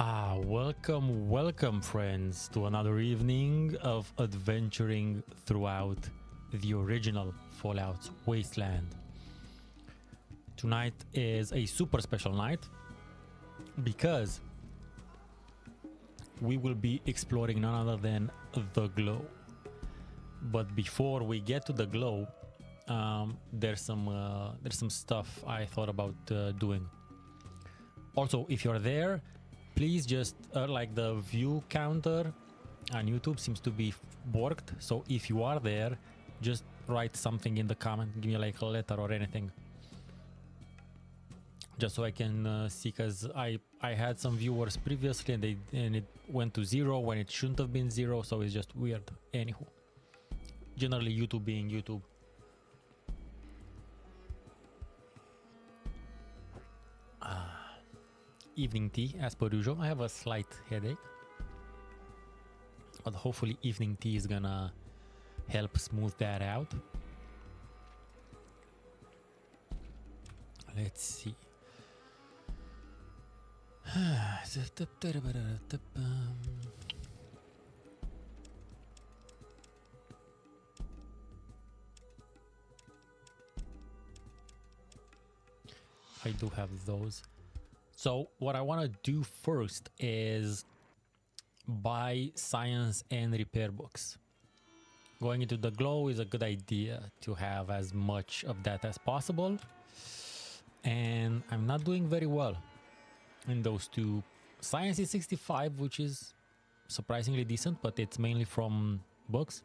Welcome friends to another evening of adventuring throughout the original Fallout Wasteland. Tonight is a super special night because we will be exploring none other than the glow. But before we get to the glow, there's some stuff I thought about doing. Also, if you're there, please just like the view counter on YouTube seems to be borked. So if you are there, just write something in the comment, give me like a letter or anything, just so I can see, because I had some viewers previously and it went to 0 when it shouldn't have been 0, so it's just weird. Anywho, generally YouTube being YouTube. Evening tea as per usual. I have a slight headache, but hopefully evening tea is gonna help smooth that out. Let's see. I do have those. So what I want to do first is buy science and repair books. Going into the glow is a good idea to have as much of that as possible. And I'm not doing very well in those two. Science is 65, which is surprisingly decent, but it's mainly from books.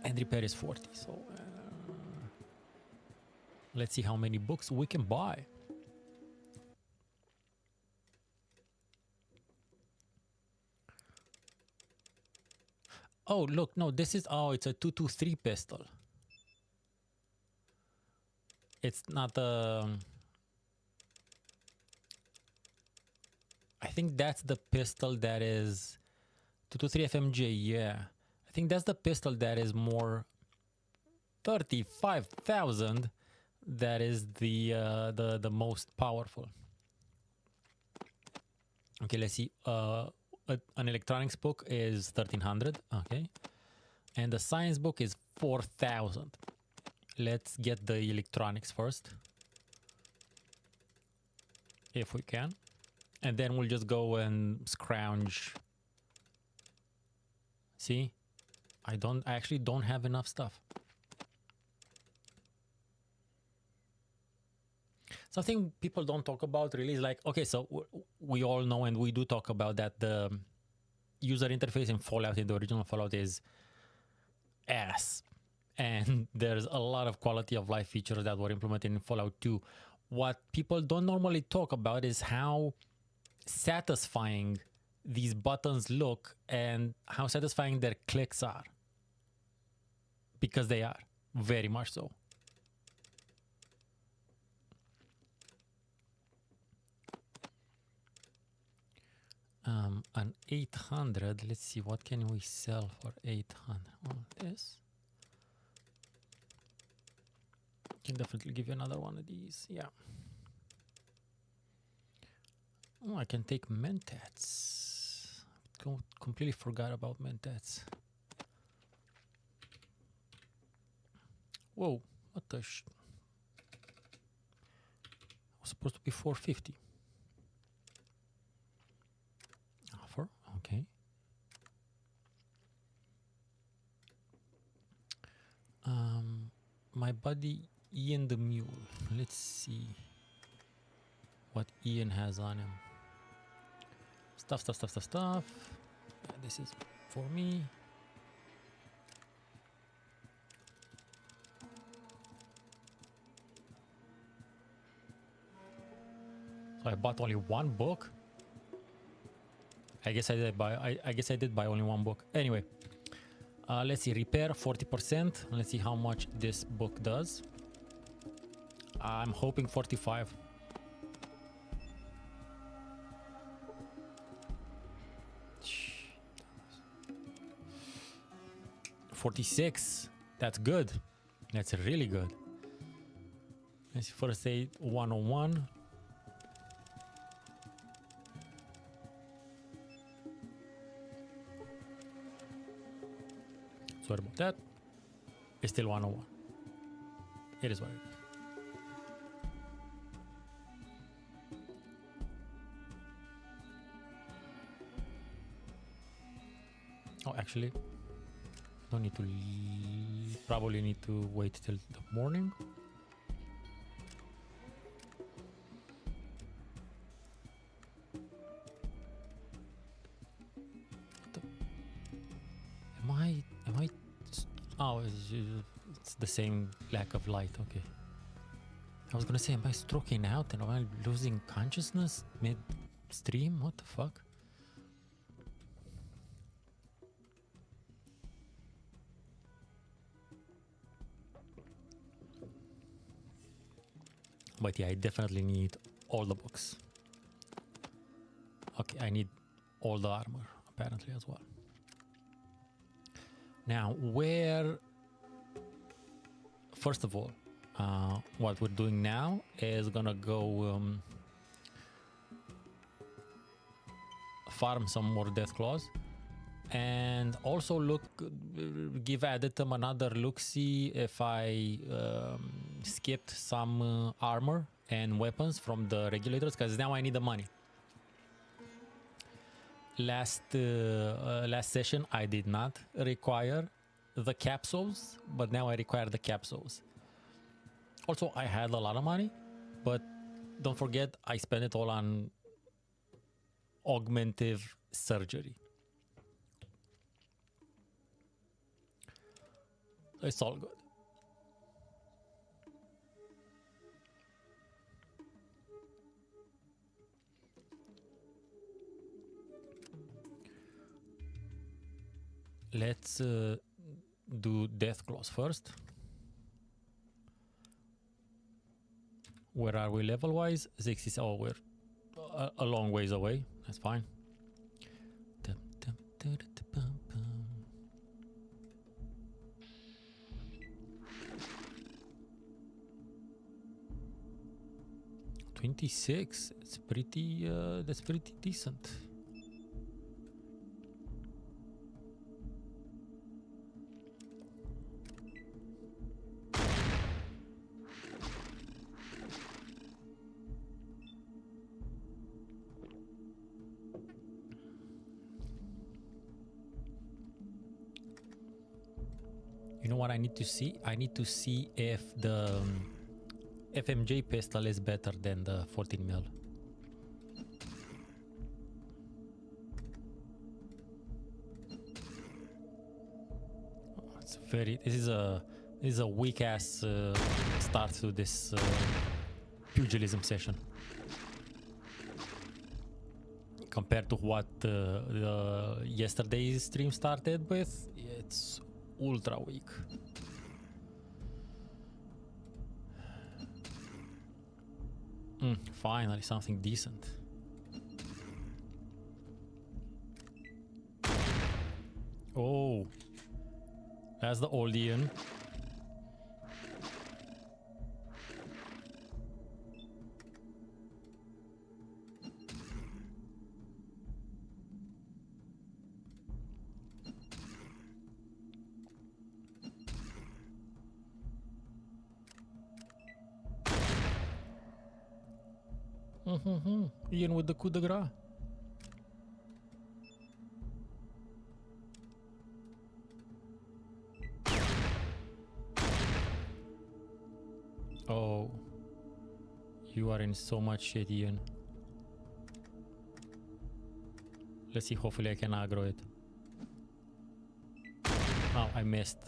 And repair is 40, so... let's see how many books we can buy. Oh, look, no, this is, oh, it's a 223 pistol. It's not a... I think that's the pistol that is 223 FMJ, yeah. I think that's the pistol that is more 35,000. That is the most powerful. Okay, let's see. An electronics book is 1300. Okay, and the science book is 4000. Let's get the electronics first, if we can, and then we'll just go and scrounge. See, I actually don't have enough stuff. Something people don't talk about really is like, okay, so we all know, and we do talk about that the user interface in Fallout, in the original Fallout, is ass. And there's a lot of quality of life features that were implemented in Fallout 2. What people don't normally talk about is how satisfying these buttons look and how satisfying their clicks are. Because they are, very much so. An 800, let's see, what can we sell for 800? Well, this can definitely give you another one of these, yeah. Oh, I can take mentats. Completely forgot about mentats. Whoa, what the sh... It was supposed to be 450. Okay. My buddy Ian the Mule. Let's see what Ian has on him. Stuff. Yeah, this is for me. So I bought only one book. I guess I did buy only one book. Anyway, let's see, repair 40%. Let's see how much this book does. I'm hoping 45. $46. That's good. That's really good. Let's first say 101. Sorry about that. It's still 101. It is what it is. Oh, actually, don't need to. Probably need to wait till the morning. Am I? Oh, it's the same lack of light. Okay. I was gonna say, am I stroking out and am I losing consciousness mid-stream? What the fuck? But yeah, I definitely need all the books. Okay, I need all the armor, apparently, as well. Now, where... First of all, what we're doing now is gonna go farm some more Deathclaws. And also look, give Aditum another look-see if I skipped some armor and weapons from the regulators, because now I need the money. Last session I did not require the capsules, but now I require the capsules. Also, I had a lot of money, but don't forget I spent it all on augmentative surgery. It's all good. Let's do Deathclaws first. Where are we level-wise? 60. Oh, we're a long ways away. That's fine. 26. It's pretty. That's pretty decent. You know what I need to see? I need to see if the FMJ pistol is better than the 14 mil. It's very. This is a weak ass start to this pugilism session compared to what the yesterday's stream started with. It's ultra weak. Finally, something decent. Oh, that's the old Ian. Ian with the coup de grace. Oh, you are in so much shit, Ian. Let's see, hopefully I can aggro it. Oh, I missed.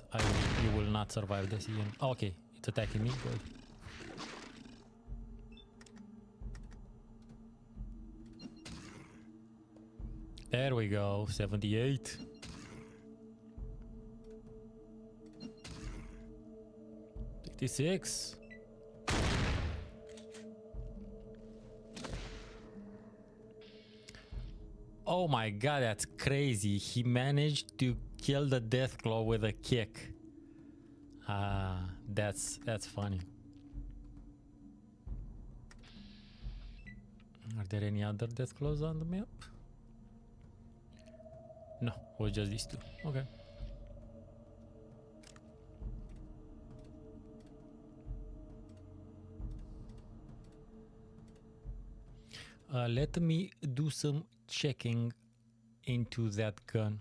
You will not survive this, Ian. Oh, okay, it's attacking me, good. There we go, 78. $56. Oh my god, that's crazy. He managed to kill the Deathclaw with a kick. That's funny. Are there any other Deathclaws on the map? No, it was just these two. Okay. Let me do some checking into that gun.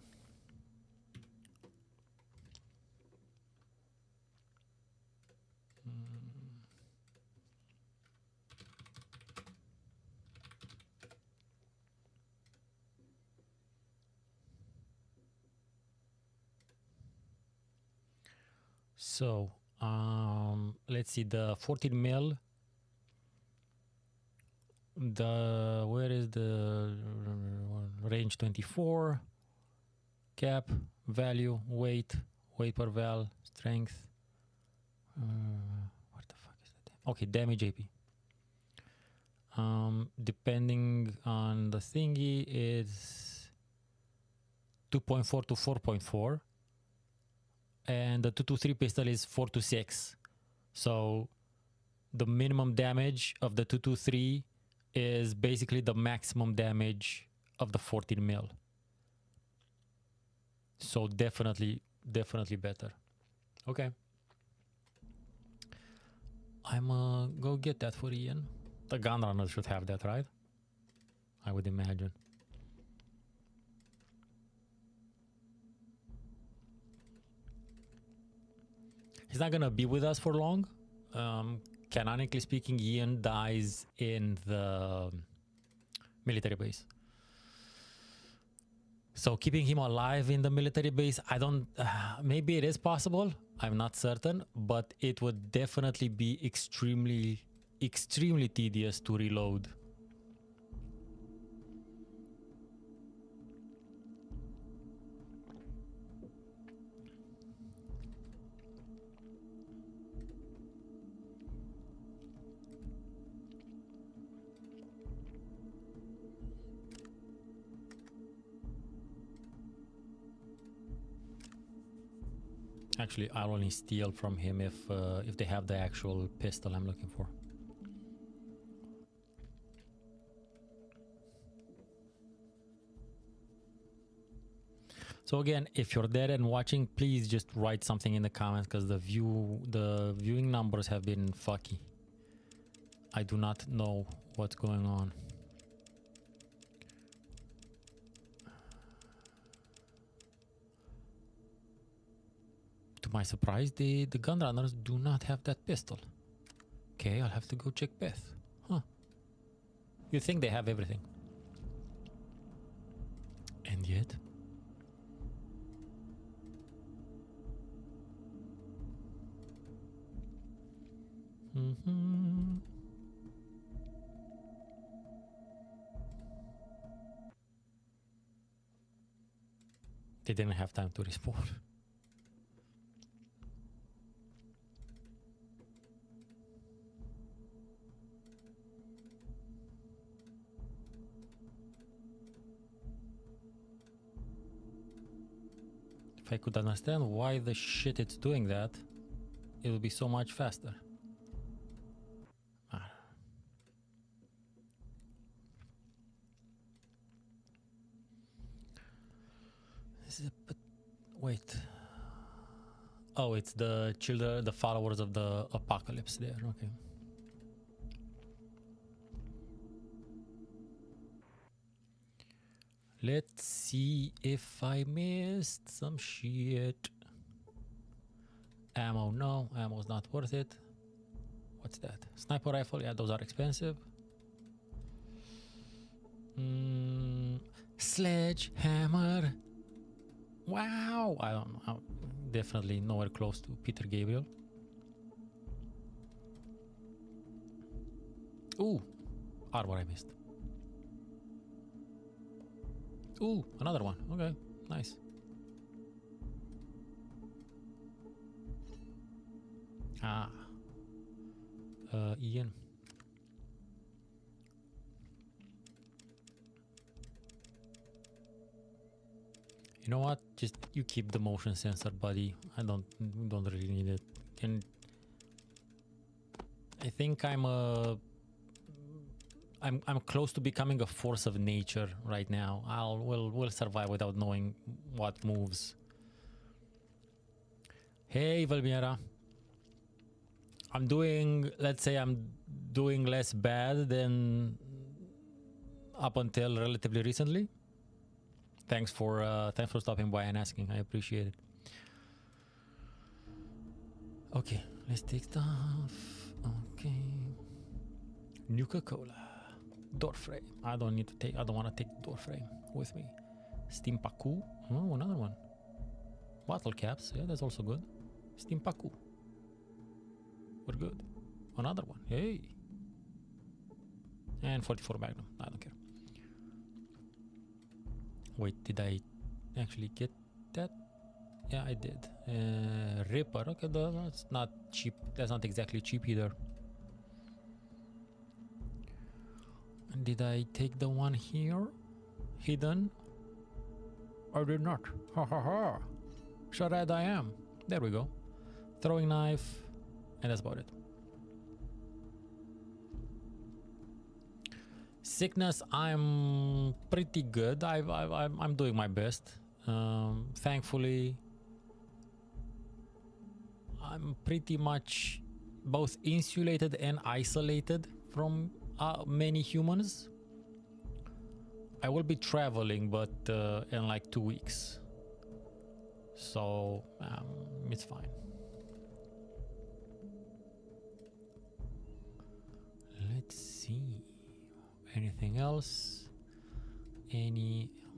So let's see, the 14 mil. Where is the range? 24 cap, value, weight per val, strength. What the fuck is that? Okay, damage AP. Depending on the thingy, it's 2.4 to 4.4, and the 223 pistol is 4 to 6. So the minimum damage of the 223 is basically the maximum damage of the 14 mil. So definitely better. Okay. I'm go get that for Ian. The gunrunner should have that, right? I would imagine. He's not gonna be with us for long. Canonically speaking, Ian dies in the military base. So keeping him alive in the military base, I don't, maybe it is possible. I'm not certain, but it would definitely be extremely tedious to reload. Actually, I'll only steal from him if they have the actual pistol I'm looking for. So again, if you're there and watching, please just write something in the comments, because the viewing numbers have been fucky. I do not know what's going on. To my surprise, the gunrunners do not have that pistol. Okay, I'll have to go check Beth. Huh. You think they have everything. And yet... They didn't have time to respawn. If I could understand why the shit it's doing that, it would be so much faster. But wait. Oh, it's the children, the followers of the apocalypse there. Okay. Let's see if I missed some shit. Ammo, no. Ammo's not worth it. What's that? Sniper rifle? Yeah, those are expensive. Sledgehammer. Wow. I don't know. Definitely nowhere close to Peter Gabriel. Ooh. Armor I missed. Ooh, another one. Okay, nice. Ian. You know what? Just you keep the motion sensor, buddy. I don't really need it. And I think I'm close to becoming a force of nature right now. We'll survive without knowing what moves. Hey, Valmiera. Let's say I'm doing less bad than up until relatively recently. Thanks for stopping by and asking. I appreciate it. Okay, let's take stuff. Okay, Nuka-Cola, door frame. I don't want to take the door frame with me. Steam Paku. Oh, another one. Bottle caps. Yeah, that's also good. Steam Paku. We're good. Another one. Hey. And 44 Magnum. I don't care. Wait, did I actually get that? Yeah, I did. Ripper. Okay, that's not cheap. That's not exactly cheap either. And did I take the one here? Hidden? I did not. Ha ha ha. Charade I am. There we go. Throwing knife. And that's about it. Sickness, I'm pretty good. I'm doing my best. Thankfully, I'm pretty much both insulated and isolated from many humans. I will be traveling, but in like 2 weeks. So it's fine. Let's see. Anything else?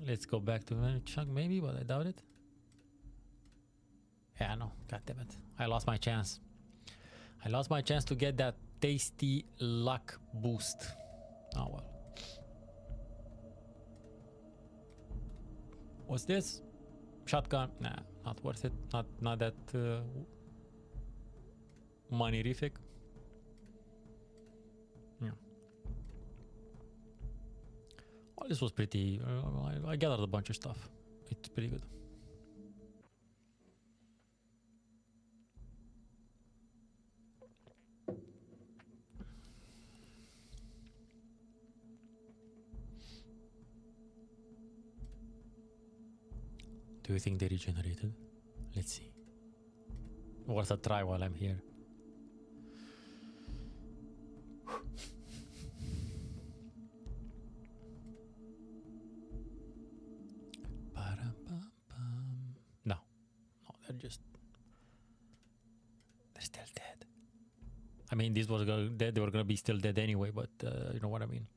Let's go back to chunk maybe, but I doubt it. Yeah, no, god damn it. I lost my chance. I lost my chance to get that tasty luck boost. Oh well. What's this? Shotgun? Nah, not worth it. Not that money-rific. Yeah. Well, this was pretty. I gathered a bunch of stuff. It's pretty good. Do you think they regenerated? Let's see. Worth a try while I'm here. No, they're still dead. I mean, they were gonna be still dead anyway, but you know what I mean.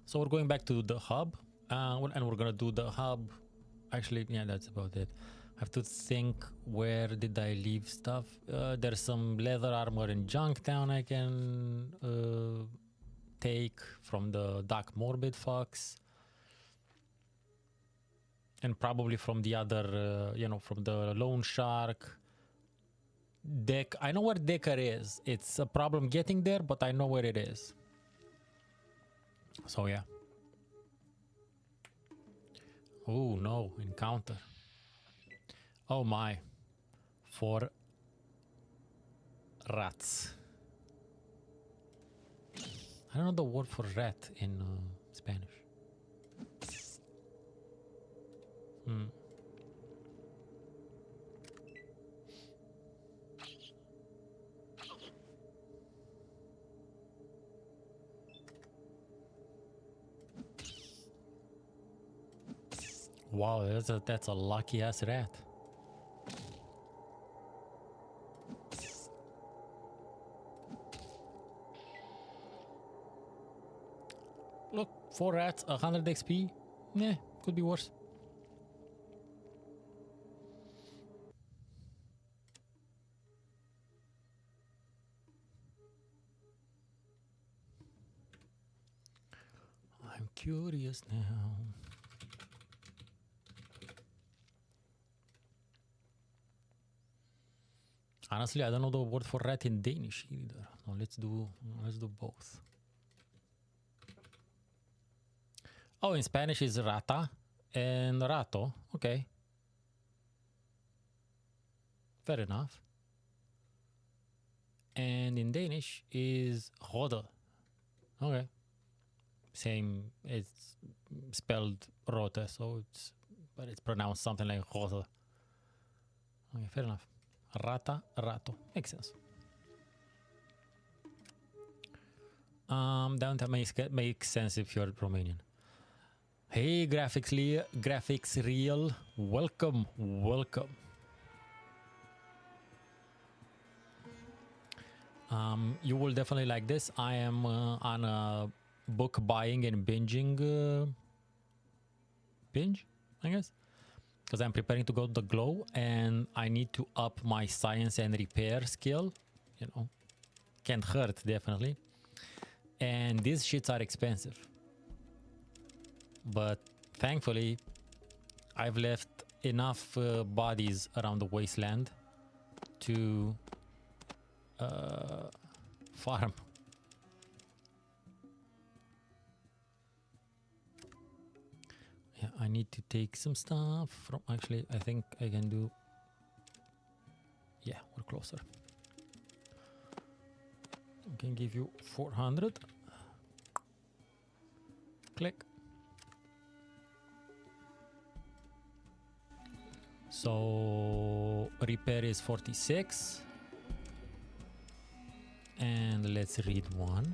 So we're going back to the hub, and we're gonna do the hub. Actually, yeah, that's about it. I have to think, where did I leave stuff? There's some leather armor in Junktown I can take from the Dark Morbid Fox. And probably from the other, from the Lone Shark. I know where Decker is. It's a problem getting there, but I know where it is. So yeah. Oh no, encounter. Oh my. 4 rats. I don't know the word for rat in Spanish. Wow, that's a lucky ass rat. Look, 4 rats, 100 XP. Yeah, could be worse. I'm curious now. Honestly, I don't know the word for rat in Danish either. No, let's do both. Oh, in Spanish is rata and rato. Okay. Fair enough. And in Danish is rode. Okay. Same, it's spelled rote, but it's pronounced something like rode. Okay, fair enough. Rata, rato. Makes sense. That makes sense if you're Romanian. Hey, graphics real, welcome. You will definitely like this. I am on a book buying and binging binge, I guess, because I'm preparing to go to the glow and I need to up my science and repair skill. You know, can't hurt, definitely. And these shits are expensive, but thankfully I've left enough bodies around the wasteland to farm. Yeah, I need to take some stuff from, actually I think I can do, yeah, we're closer. I can give you 400. Click. So repair is 46. And let's read one.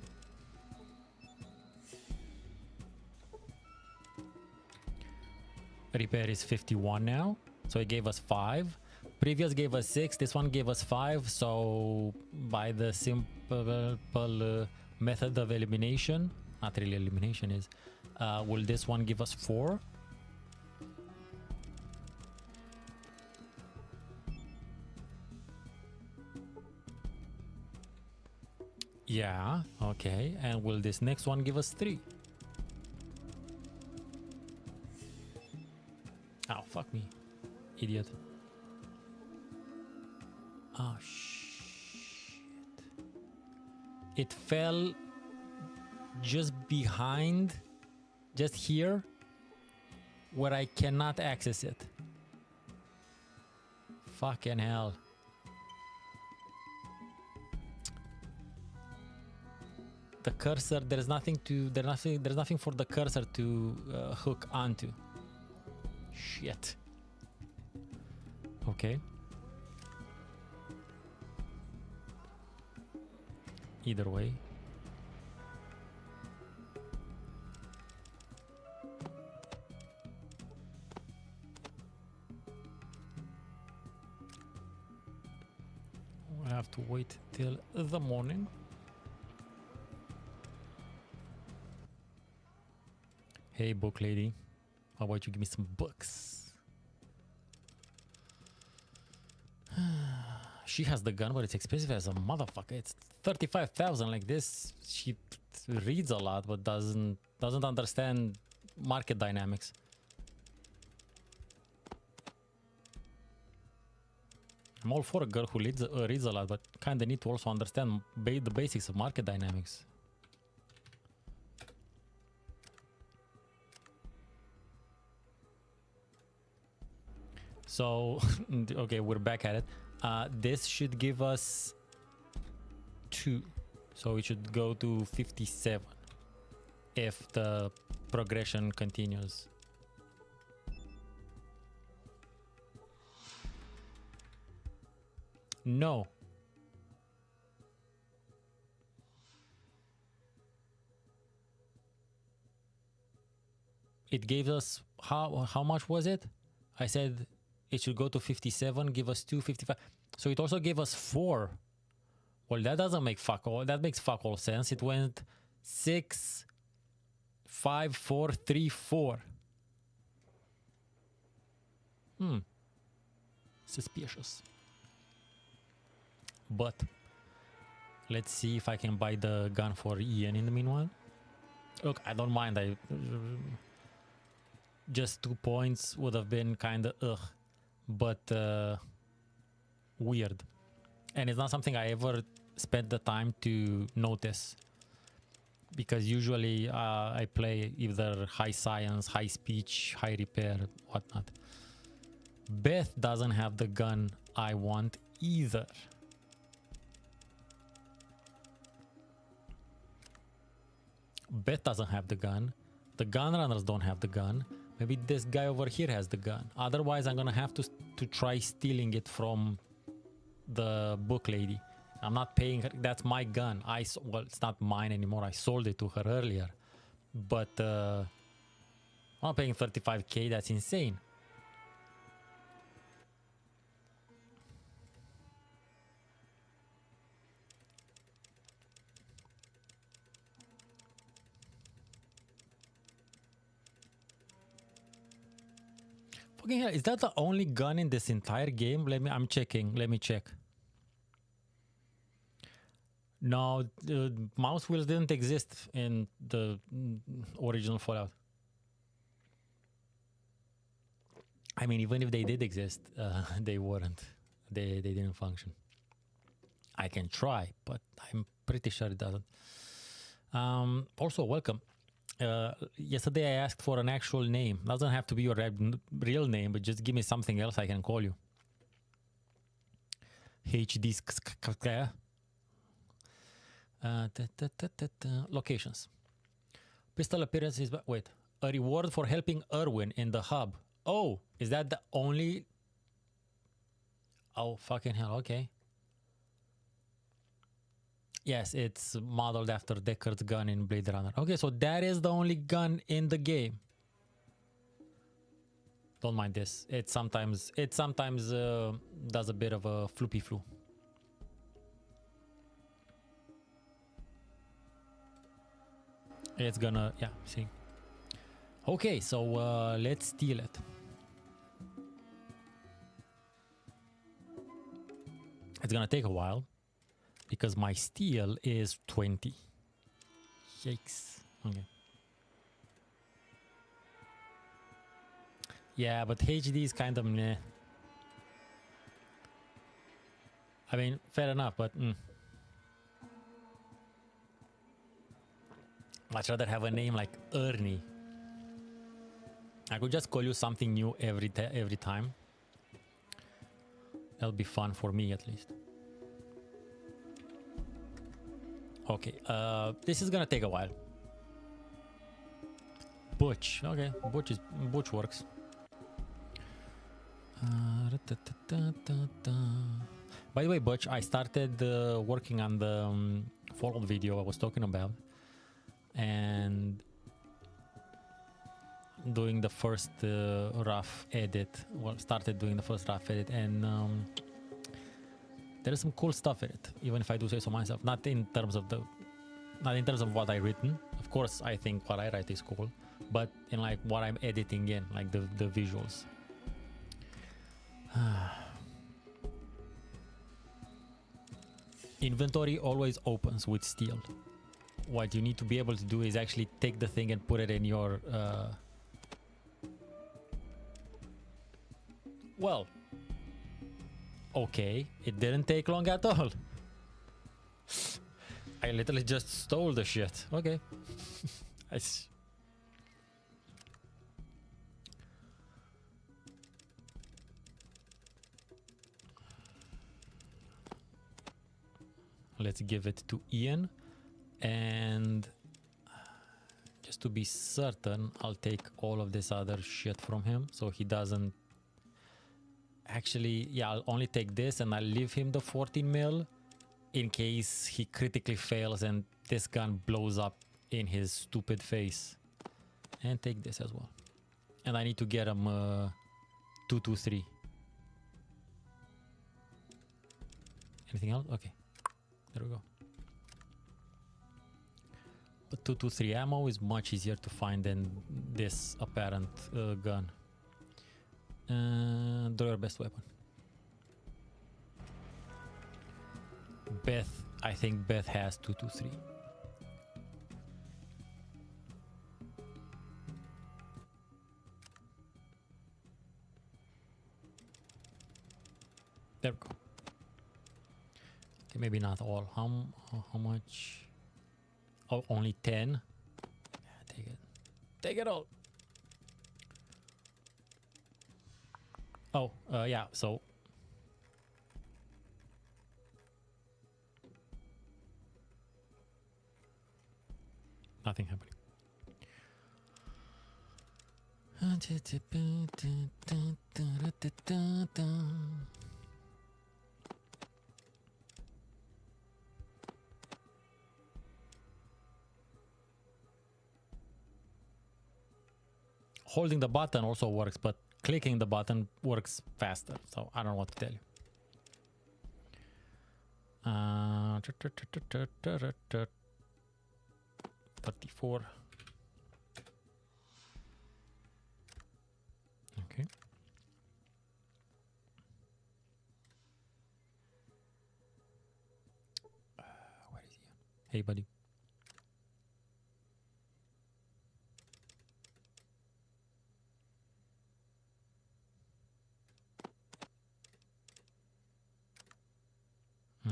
Repair is 51 now. So it gave us 5. Previous gave us 6. This one gave us 5. So by the simple method of elimination, not really elimination is, will this one give us 4? Yeah, okay. And will this next one give us 3? Oh, fuck me. Idiot. Oh, shit. It fell just behind, just here, where I cannot access it. Fucking hell. The cursor, there's nothing for the cursor to hook onto. Shit. Okay. Either way. We'll have to wait till the morning. Hey, book lady, how about you give me some books? She has the gun, but it's expensive as a motherfucker. It's 35,000. Like this, she reads a lot, but doesn't understand market dynamics. I'm all for a girl who reads a lot, but kind of need to also understand the basics of market dynamics. So, okay, we're back at it. This should give us 2. So it should go to 57 if the progression continues. No. It gave us, how much was it? I said it should go to 57, give us 2, 55. So it also gave us 4. Well, that doesn't make fuck all. That makes fuck all sense. It went 6, 5, 4, 3, 4. Suspicious. But let's see if I can buy the gun for Ian in the meanwhile. Look, I don't mind. Just 2 points would have been kind of ugh. But weird, and it's not something I ever spent the time to notice, because usually I play either high science, high speech, high repair, whatnot. Beth doesn't have the gun I want either. Beth doesn't have the gun. The gun runners don't have the gun. Maybe this guy over here has the gun. Otherwise, I'm gonna have to try stealing it from the book lady. I'm not paying her. That's my gun. Well, it's not mine anymore. I sold it to her earlier. But I'm not paying 35k. That's insane. Fucking hell, is that the only gun in this entire game? I'm checking. Let me check. No, the mouse wheels didn't exist in the original Fallout. I mean, even if they did exist, they weren't. They didn't function. I can try, but I'm pretty sure it doesn't. Also, welcome. Yesterday I asked for an actual name. Doesn't have to be your real name, but just give me something else I can call you. HtH. Locations. Pistol appearances. Wait. A reward for helping Erwin in the hub. Oh, is that the only... Oh, fucking hell. Okay. Yes, it's modeled after Deckard's gun in Blade Runner. Okay, so that is the only gun in the game. Don't mind this. It sometimes does a bit of a floopy flu. It's gonna, yeah, see. Okay, so let's steal it. It's gonna take a while because my steal is 20. Yikes. Okay. Yeah, but HD is kind of meh. I mean, fair enough, but much rather have a name like Ernie. I could just call you something new every time. That'll be fun for me at least. Okay, this is gonna take a while. Butch, okay, Butch works. By the way, Butch, I started working on the Fallout video I was talking about, and doing the first rough edit. Well, started doing the first rough edit, and there is some cool stuff in it, even if I do say so myself. Not in terms of what I've written. Of course, I think what I write is cool, but in like what I'm editing in, like the visuals. Inventory always opens with steel. What you need to be able to do is actually take the thing and put it in your well, okay, it didn't take long at all. I literally just stole the shit. Okay. Let's give it to Ian, and just to be certain, I'll take all of this other shit from him so he doesn't. Actually, yeah, I'll only take this and I'll leave him the 14 mil in case he critically fails and this gun blows up in his stupid face. And take this as well. And I need to get him 223. Anything else? Okay. There we go. But 223 ammo is much easier to find than this apparent gun. Draw your best weapon. Beth, I think Beth has 223. There we go. Okay, maybe not all. How much? Oh, only 10. Yeah, take it. Take it all. Oh, yeah, so nothing happening. Holding the button also works, but clicking the button works faster. So I don't know what to tell you. 34. Okay. Where is he? Hey, buddy.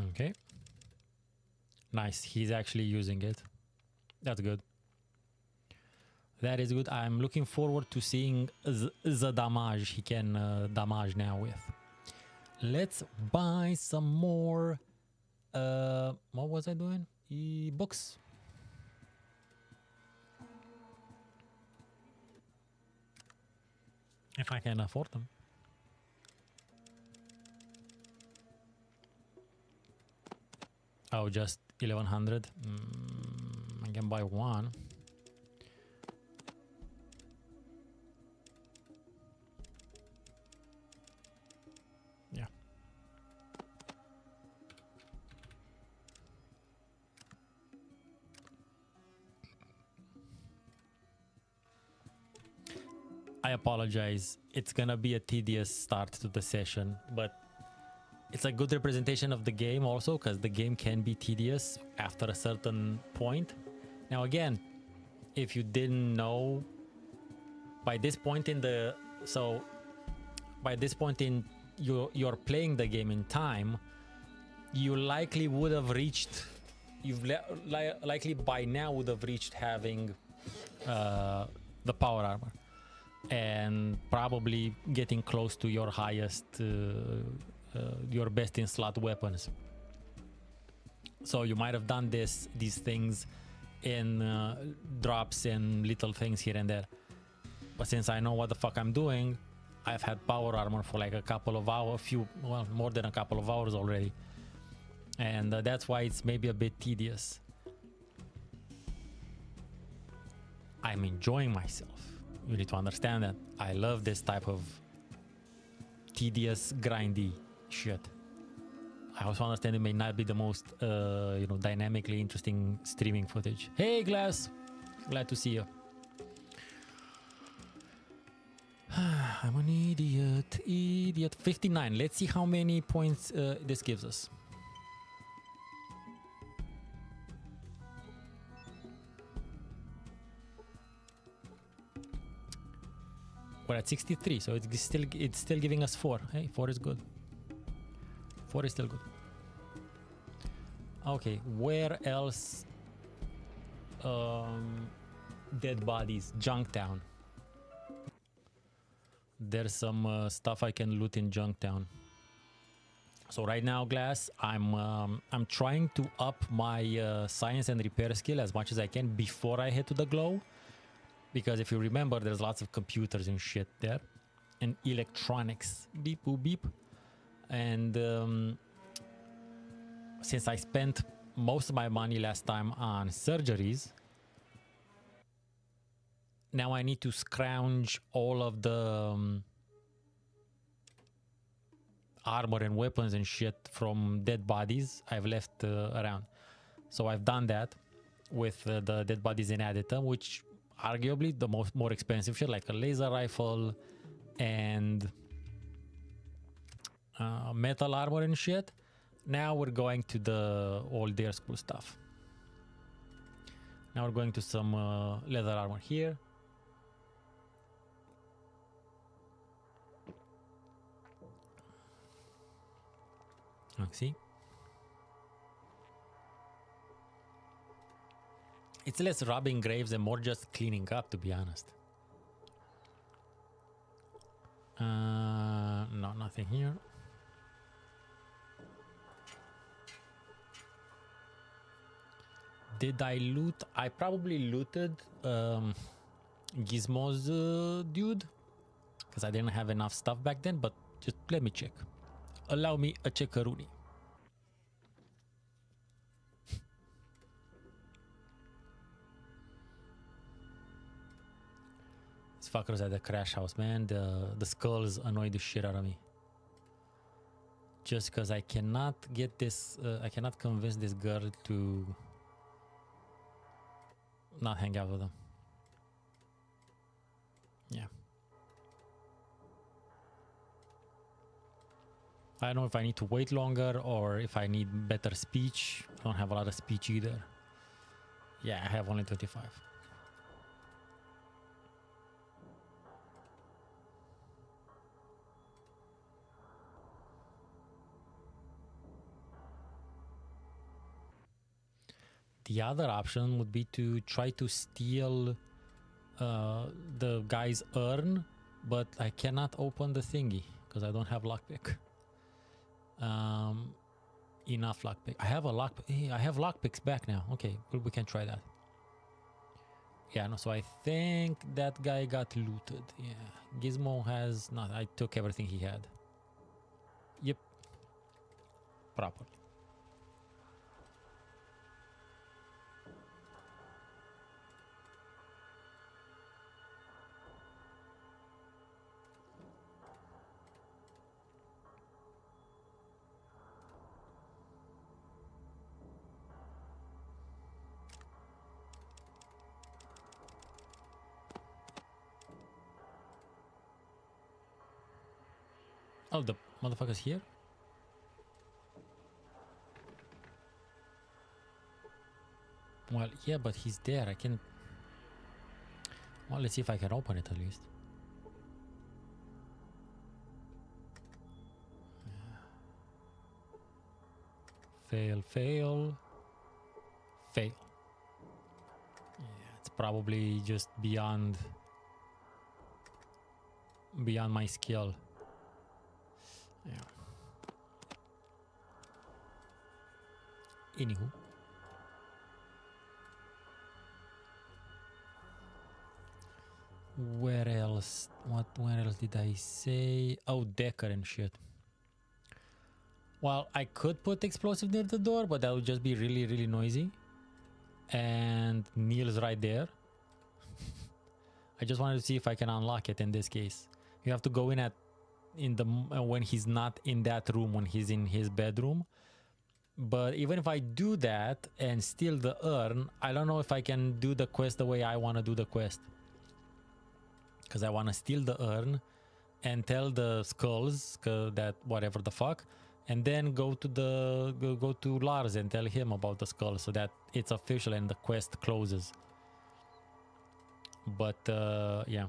Okay. Nice. He's actually using it. That's good. That is good. I'm looking forward to seeing the damage he can damage now with. Let's buy some more. What was I doing? Books. If I can afford them. Oh, just 1100. I can buy one. Yeah. I apologize. It's gonna be a tedious start to the session, but it's a good representation of the game also, because the game can be tedious after a certain point. Now again, if you didn't know, by this point in the you're playing the game in time, you likely would have reached, likely by now would have reached having the power armor and probably getting close to your highest your best in slot weapons. So you might have done these things in drops and little things here and there, but since I know what the fuck I'm doing, I've had power armor for like a couple of hours, more than a couple of hours already, and that's why it's maybe a bit tedious. I'm enjoying myself. You need to understand that I love this type of tedious, grindy shit. I also understand it may not be the most, dynamically interesting streaming footage. Hey, Glass! Glad to see you. I'm an idiot. 59. Let's see how many points this gives us. We're at 63, so it's still giving us 4. Hey, 4 is good. 4 is still good. Okay, where else? Dead bodies, Junktown. There's some stuff I can loot in Junktown. So right now, Glass, I'm trying to up my science and repair skill as much as I can before I head to the glow. Because if you remember, there's lots of computers and shit there. And electronics. Beep, boop, beep. And since I spent most of my money last time on surgeries, now I need to scrounge all of the armor and weapons and shit from dead bodies I've left around. So I've done that with the dead bodies in Additum, which arguably the more expensive shit, like a laser rifle and metal armor and shit. Now we're going to the old Dare School stuff. Now we're going to some leather armor here. Let's see. It's less robbing graves and more just cleaning up, to be honest. No, nothing here. Did I loot? I probably looted Gizmo's dude, because I didn't have enough stuff back then, but just let me check. Allow me a checkaroonie. These fuckers at the crash house, man. The skulls annoy the shit out of me. Just because I cannot get this, I cannot convince this girl to not hang out with them. Yeah. I don't know if I need to wait longer or if I need better speech. I don't have a lot of speech either. Yeah, I have only 25. The other option would be to try to steal the guy's urn, but I cannot open the thingy because I don't have lockpick. Enough lockpick. I have a lockpick. I have lockpicks back now. Okay, we can try that. Yeah, no. So I think that guy got looted. Yeah, Gizmo has not. I took everything he had. Yep. Properly. Oh, the motherfucker's here? Well, yeah, but he's there. I can... Well, let's see if I can open it at least. Fail, fail. Fail. Yeah, it's probably just beyond my skill. Yeah. Anywho. Where else? Where else did I say? Oh, Decker and shit. Well, I could put explosive near the door, but that would just be really, really noisy. And Neil's right there. I just wanted to see if I can unlock it in this case. You have to go in when he's not in that room, when he's in his bedroom. But even if I do that and steal the urn, I don't know if I can do the quest the way I want to do the quest. Because I want to steal the urn and tell the skulls that whatever the fuck, and then go to Lars and tell him about the skull so that it's official and the quest closes. But yeah.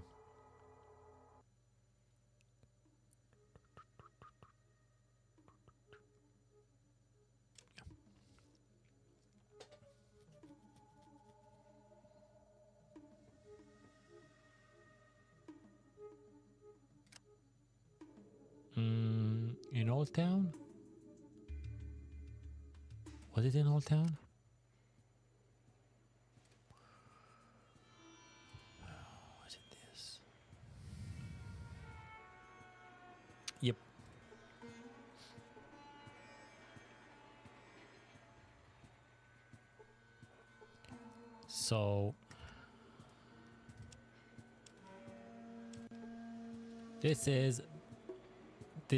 In Old Town? Was it in Old Town? Was it this? Yep. So this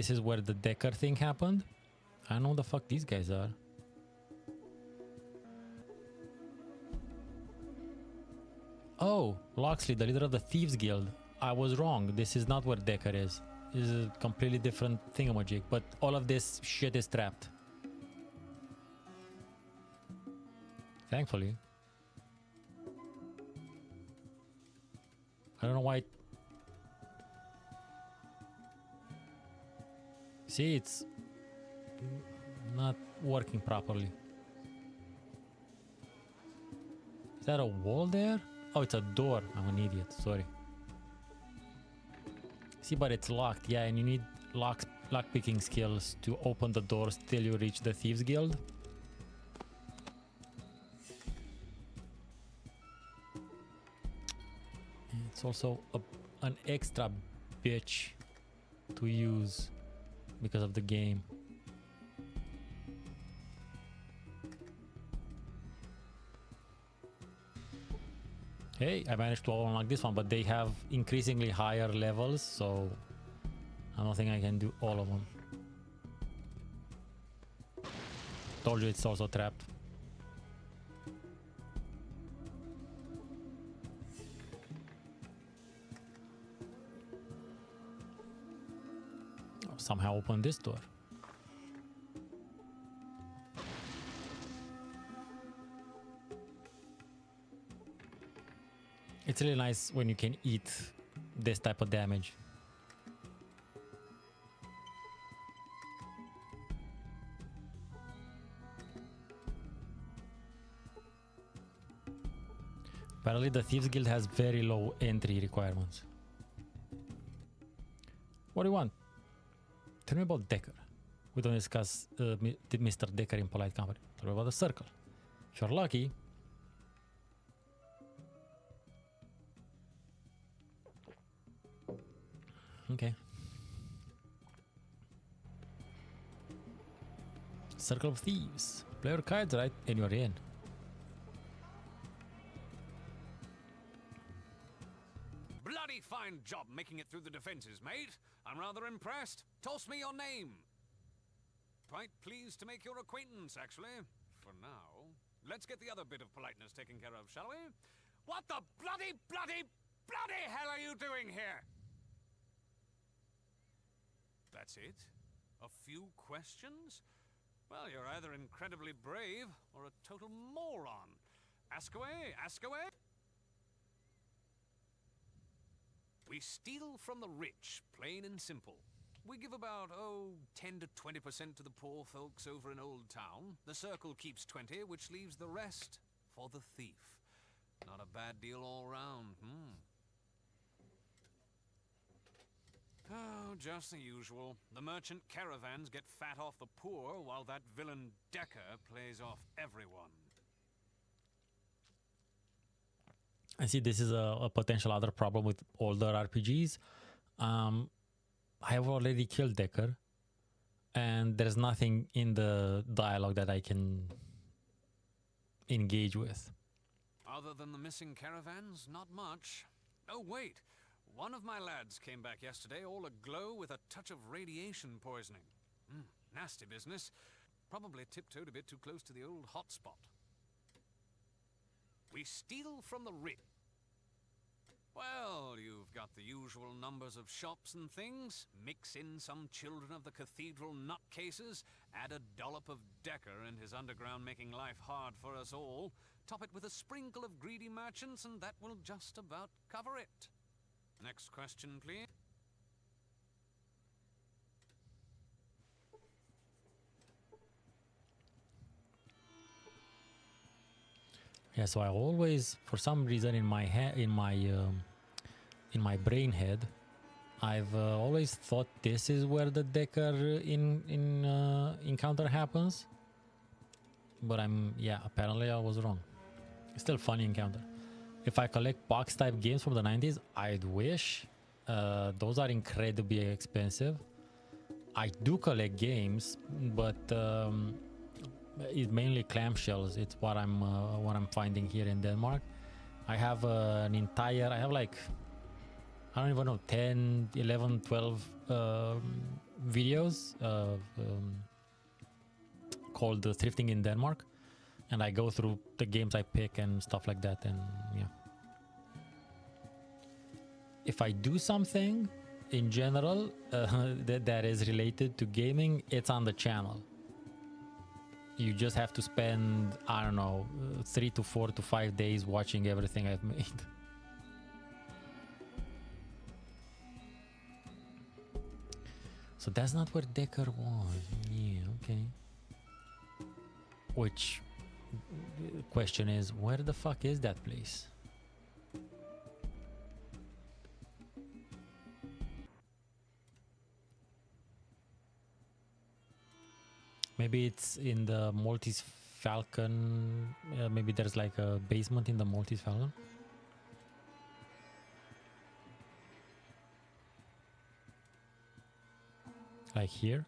is where the Decker thing happened. I don't know what the fuck these guys are. Oh, Loxley, the leader of the Thieves Guild. I was wrong. This is not where Decker is. This is a completely different thingamajig. But all of this shit is trapped. Thankfully. I don't know why. See, it's not working properly. Is that a wall there? Oh, it's a door. I'm an idiot. Sorry. See, but it's locked. Yeah, and you need lock picking skills to open the doors till you reach the Thieves Guild. And it's also an extra bitch to use because of the game. Hey, I managed to unlock this one, but they have increasingly higher levels, so I don't think I can do all of them. Told you it's also trapped. Oh, somehow open this door. It's really nice when you can eat this type of damage. Apparently the Thieves Guild has very low entry requirements. What do you want? Tell me about Decker. We don't discuss Mr. Decker in polite company. Tell me about the circle. If you're lucky. Okay. Circle of Thieves. Play your cards right and you're in. Bloody fine job making it through the defenses, mate. I'm rather impressed. Toss me your name. Quite pleased to make your acquaintance, actually. For now. Let's get the other bit of politeness taken care of, shall we? What the bloody hell are you doing here? That's it? A few questions? Well, you're either incredibly brave or a total moron. Ask away, ask away. We steal from the rich, plain and simple. We give about, 10 to 20% to the poor folks over in Old Town. The circle keeps 20, which leaves the rest for the thief. Not a bad deal all round, Oh, just the usual. The merchant caravans get fat off the poor, while that villain Decker plays off everyone. I see this is a potential other problem with older RPGs. I have already killed Decker, and there's nothing in the dialogue that I can engage with. Other than the missing caravans, not much. Oh, wait. One of my lads came back yesterday all aglow with a touch of radiation poisoning. Nasty business. Probably tiptoed a bit too close to the old hotspot. We steal from the rich. Well, you've got the usual numbers of shops and things. Mix in some children of the cathedral nutcases. Add a dollop of Decker and his underground making life hard for us all. Top it with a sprinkle of greedy merchants and that will just about cover it. Next question, please. Yeah, so I always, for some reason, in my brain head, I've always thought this is where the Decker encounter happens. But apparently I was wrong. It's still a funny encounter. If I collect box type games from the 90s, I'd wish. Those are incredibly expensive. I do collect games, but it's mainly clamshells. It's what I'm finding here in Denmark. I have I have like, I don't even know, 10, 11, 12 videos called Thrifting in Denmark. And I go through the games I pick and stuff like that, and yeah. If I do something in general that is related to gaming, it's on the channel. You just have to spend, I don't know, 3 to 4 to 5 days watching everything I've made. So that's not where Decker was. Yeah, okay. Which question is, where the fuck is that place? Maybe it's in the Maltese Falcon. Maybe there's like a basement in the Maltese Falcon. Like here.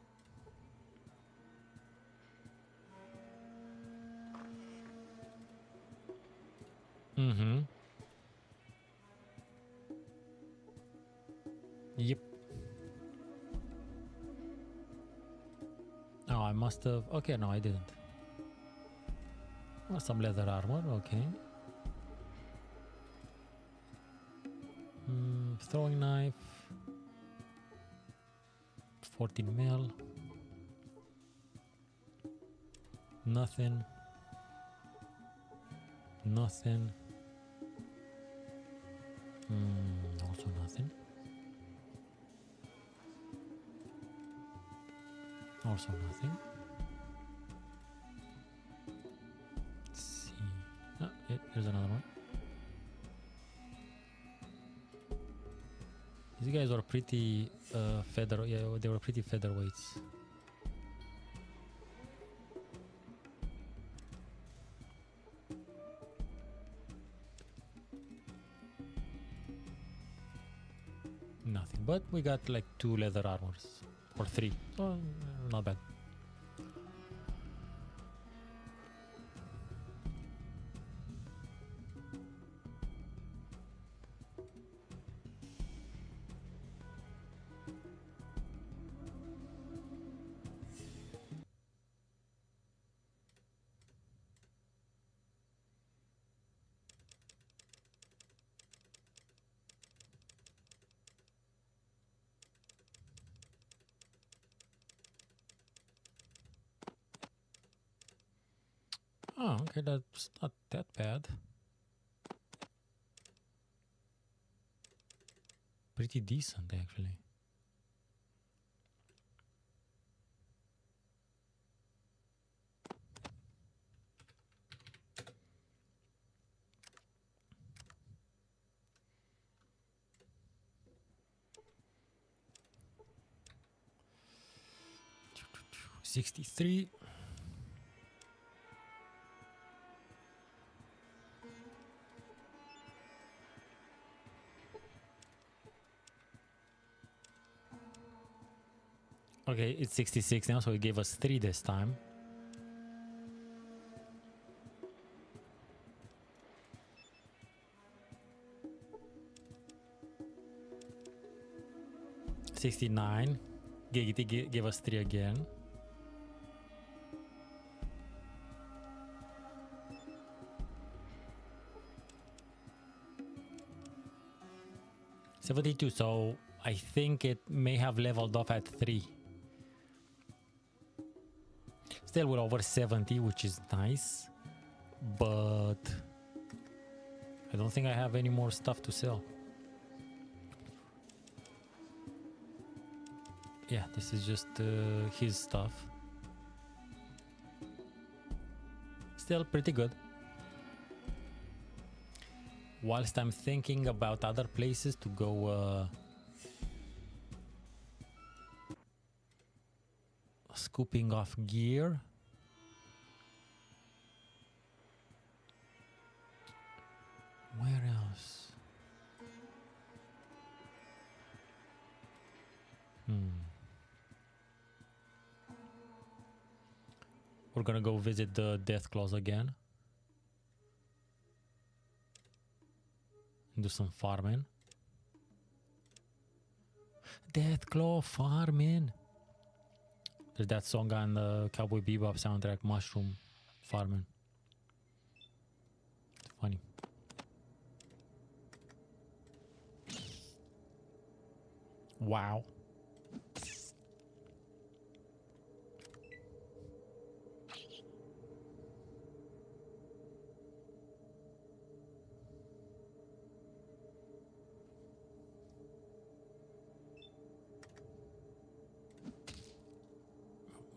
Yep. Oh, I must have. Okay, no, I didn't. Oh, some leather armor. Okay. Throwing knife. 14 mil. Nothing. Nothing. Also nothing. Also nothing. Let's see. Oh, yeah, here's another one. These guys were pretty feather. Yeah, they were pretty featherweights. Nothing, but we got like 2 leather armors or 3, so not bad. Oh, okay, that's not that bad. Pretty decent, actually. $63. Okay, it's 66 now, so it gave us 3 this time. $69. Gave us 3 again. $72, so I think it may have leveled off at 3. Still we're over 70, which is nice, but I don't think I have any more stuff to sell. Yeah, this is just his stuff. Still pretty good. Whilst I'm thinking about other places to go scooping off gear. Where else? We're gonna go visit the Deathclaws again. Do some farming. Deathclaw farming. There's that song on the Cowboy Bebop soundtrack, Mushroom Farming. It's funny. Wow.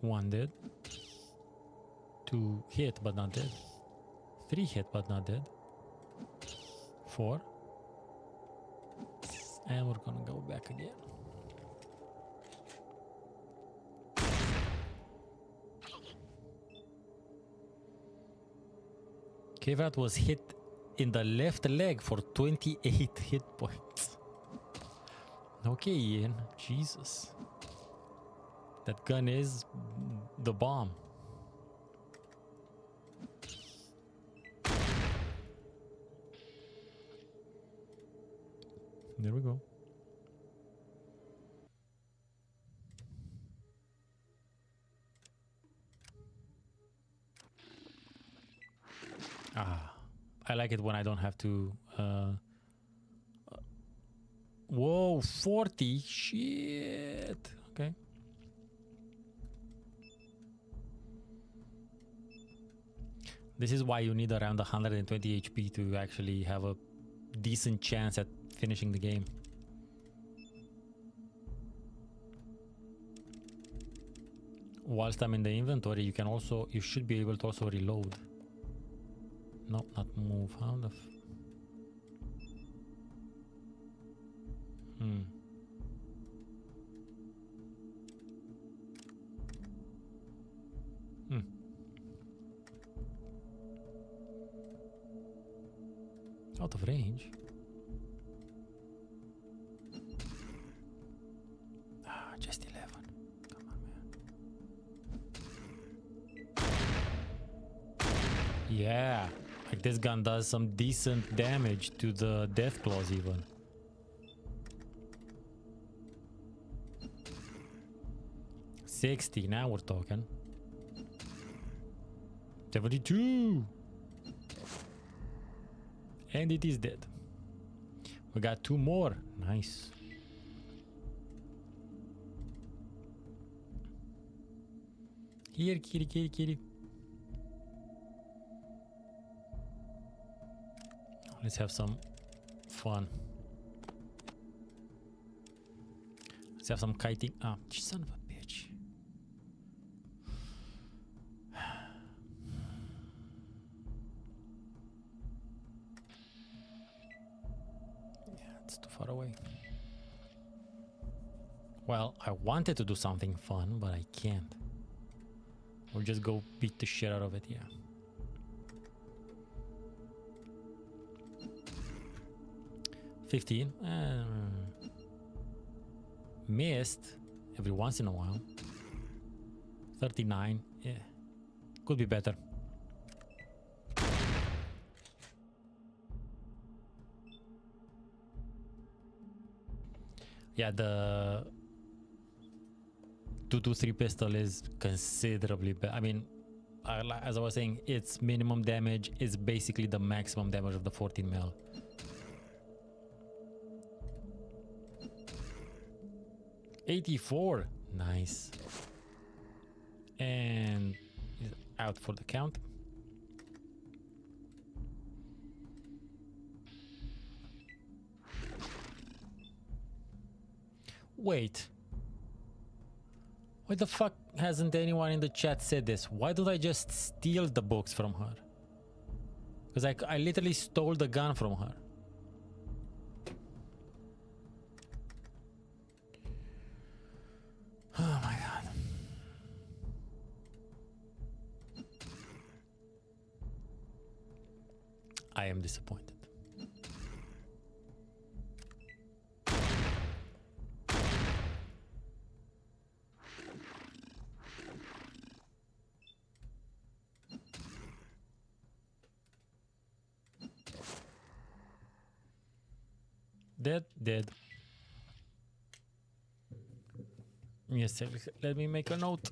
One dead. 2 hit but not dead. 3 hit but not dead. 4. And we're gonna go back again. Kevrat was hit in the left leg for 28 hit points. Okay, Ian. Jesus. That gun is the bomb. There we go. I like it when I don't have to. Whoa, 40? Shit. Okay. This is why you need around 120 HP to actually have a decent chance at finishing the game. Whilst I'm in the inventory, you should be able to also reload. No, not move. How the Out of range. Just 11. Come on, man. Yeah, like this gun does some decent damage to the Deathclaws even. $60, now we're talking. 72. And it is dead. We got 2 more. Nice. Here, kitty, kitty, kitty. Let's have some fun. Let's have some kiting. Ah, son of a bitch. It's too far away. Well, I wanted to do something fun, but I can't. Or just go beat the shit out of it, yeah. $15. Missed every once in a while. 39. Yeah. Could be better. Yeah, the 223 pistol is considerably better. I mean, as I was saying, its minimum damage is basically the maximum damage of the 14 mil. $84. Nice. And out for the count. Wait. Why the fuck hasn't anyone in the chat said this? Why don't I just steal the books from her? Because I literally stole the gun from her. Oh my god. I am disappointed. Dead. Yes, let me make a note.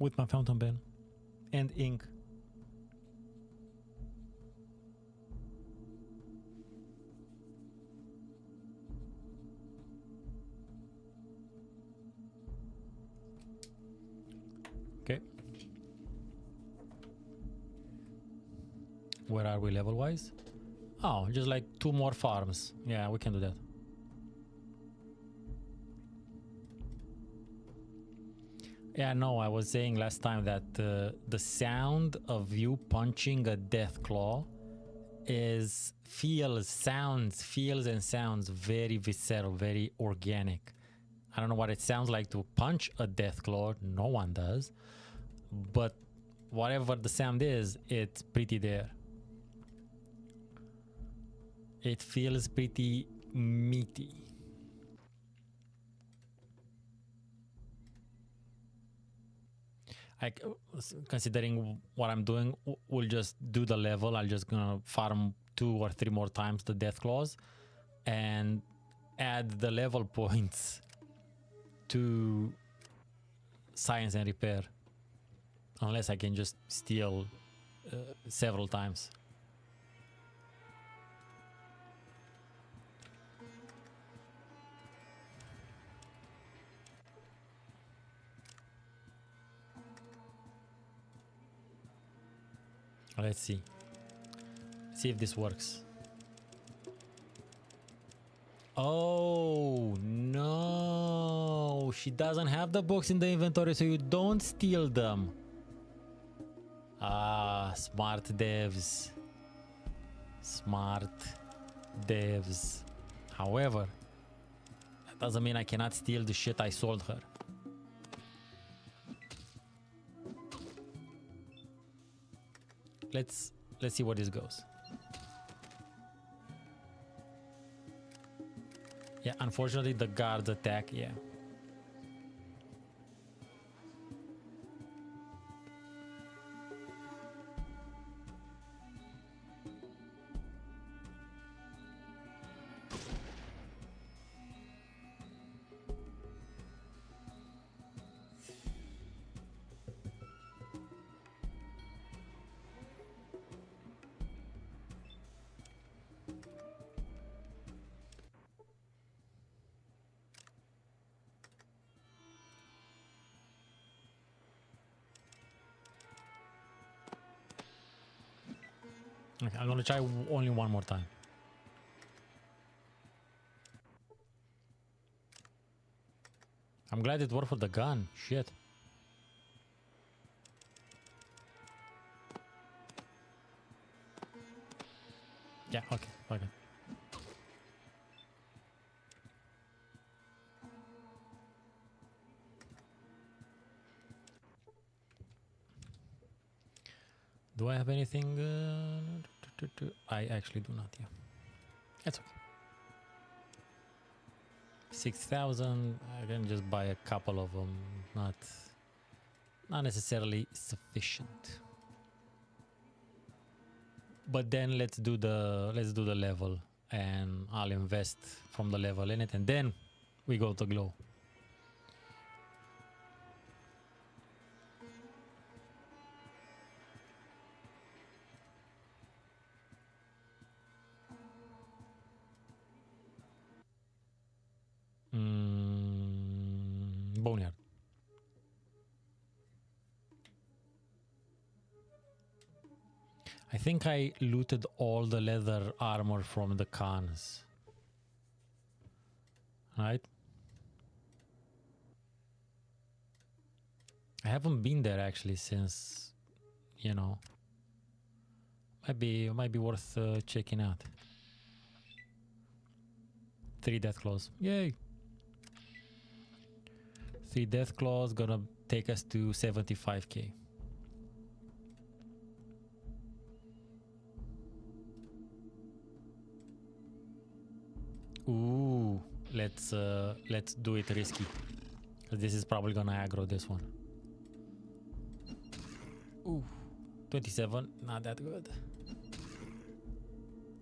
With my fountain pen and ink. Okay. Where are we level wise? Oh, just like 2 more farms. Yeah, we can do that. Yeah, no, I was saying last time that the sound of you punching a Deathclaw feels and sounds very visceral, very organic. I don't know what it sounds like to punch a Deathclaw. No one does. But whatever the sound is, it's pretty there. It feels pretty meaty. Like, considering what I'm doing, we'll just do the level. I'll just gonna farm 2 or 3 more times the Deathclaws and add the level points to science and repair. Unless I can just steal several times. Let's see. See if this works. Oh no, she doesn't have the books in the inventory, so you don't steal them. Ah, smart devs. Smart devs. However, that doesn't mean I cannot steal the shit I sold her. Let's see where this goes. Yeah, unfortunately the guards attack, yeah. Okay, I'm gonna try only one more time. I'm glad it worked for the gun. Shit. Yeah, okay, okay. Do I have anything? I actually do not, yeah. That's okay. 6,000. I can just buy a couple of them. Not necessarily sufficient. But then let's do the level, and I'll invest from the level in it, and then we go to glow. Boneyard. I think I looted all the leather armor from the cons. Right? I haven't been there actually since, you know, might be worth checking out. 3 Deathclaws. Yay! 3 Deathclaws gonna take us to 75k. Ooh, let's do it risky. This is probably gonna aggro this one. Ooh, 27, not that good.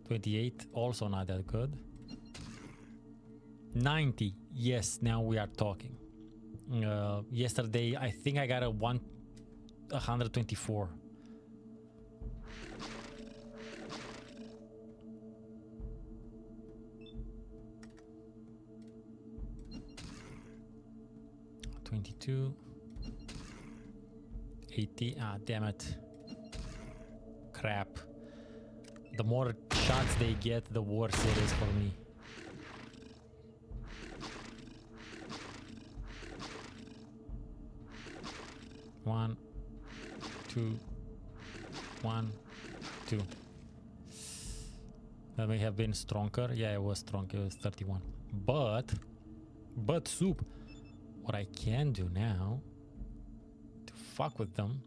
28, also not that good. 90, yes, now we are talking. Yesterday, I think I got a 124. $22. 80. Ah, damn it. Crap. The more shots they get, the worse it is for me. One, two, 1, 2. That may have been stronger. Yeah, it was strong. It was 31. But soup. What I can do now to fuck with them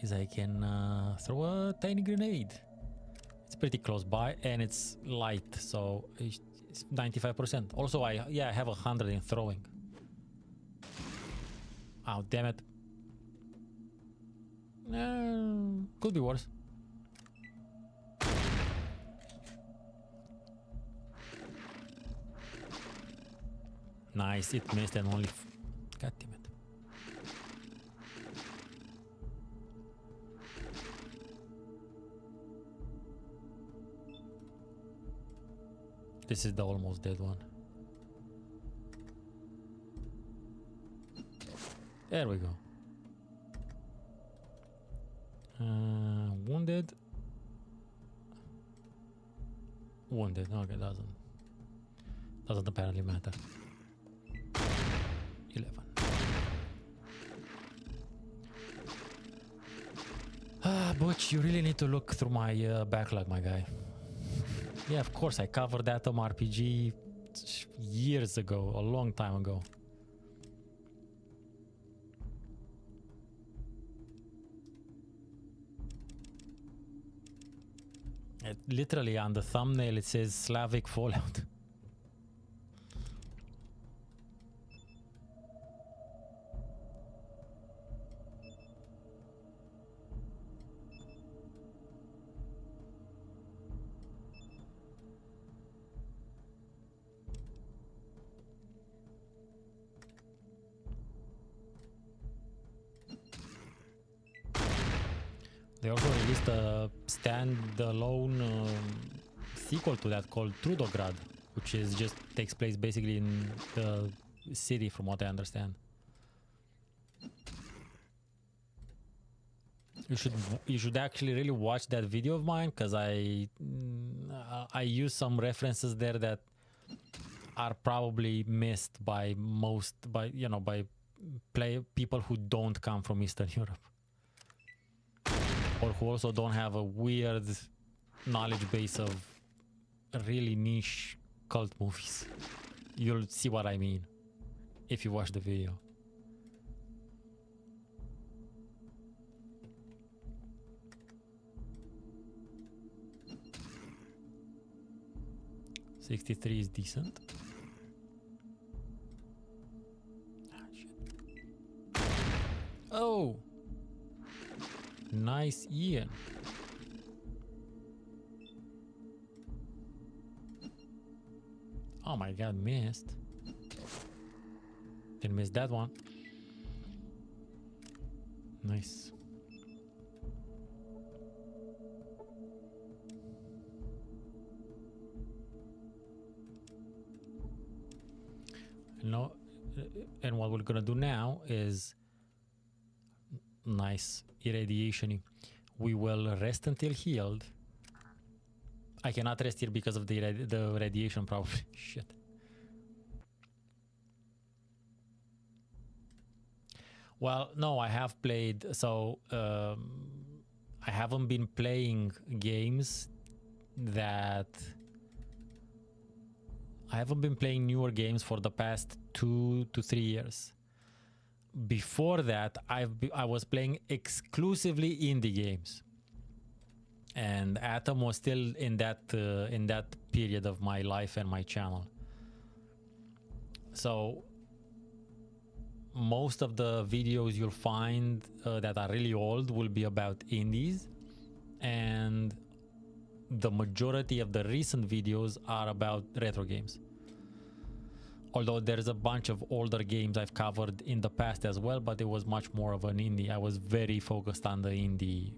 is I can throw a tiny grenade. It's pretty close by and it's light, so it's 95%. Also, I have 100 in throwing. Oh, damn it. Could be worse. Nice, it missed and only... God damn it. This is the almost dead one. There we go. Wounded. Wounded. Okay, doesn't apparently matter. 11. Butch, you really need to look through my backlog, my guy. Yeah, of course, I covered Atom RPG years ago, a long time ago. Literally on the thumbnail it says Slavic Fallout. They also released a standalone sequel to that called Trudograd, which is just takes place basically in the city, from what I understand. You should actually really watch that video of mine, because I use some references there that are probably missed by people who don't come from Eastern Europe, or who also don't have a weird knowledge base of really niche cult movies. You'll see what I mean if you watch the video. $63 is decent. Ah, shit. Oh! Nice, Ian. Oh my god, missed. Didn't miss that one. Nice. No, and what we're gonna do now is nice irradiation. We will rest until healed. I cannot rest here because of the radiation, probably. Shit. Well, no, I have played. So I haven't been playing games that. I haven't been playing newer games for the past 2 to 3 years. Before that, I was playing exclusively indie games, and Atom was still in that period of my life and my channel. So most of the videos you'll find that are really old will be about indies, and the majority of the recent videos are about retro games. Although there's a bunch of older games I've covered in the past as well, but it was much more of an indie. I was very focused on the indie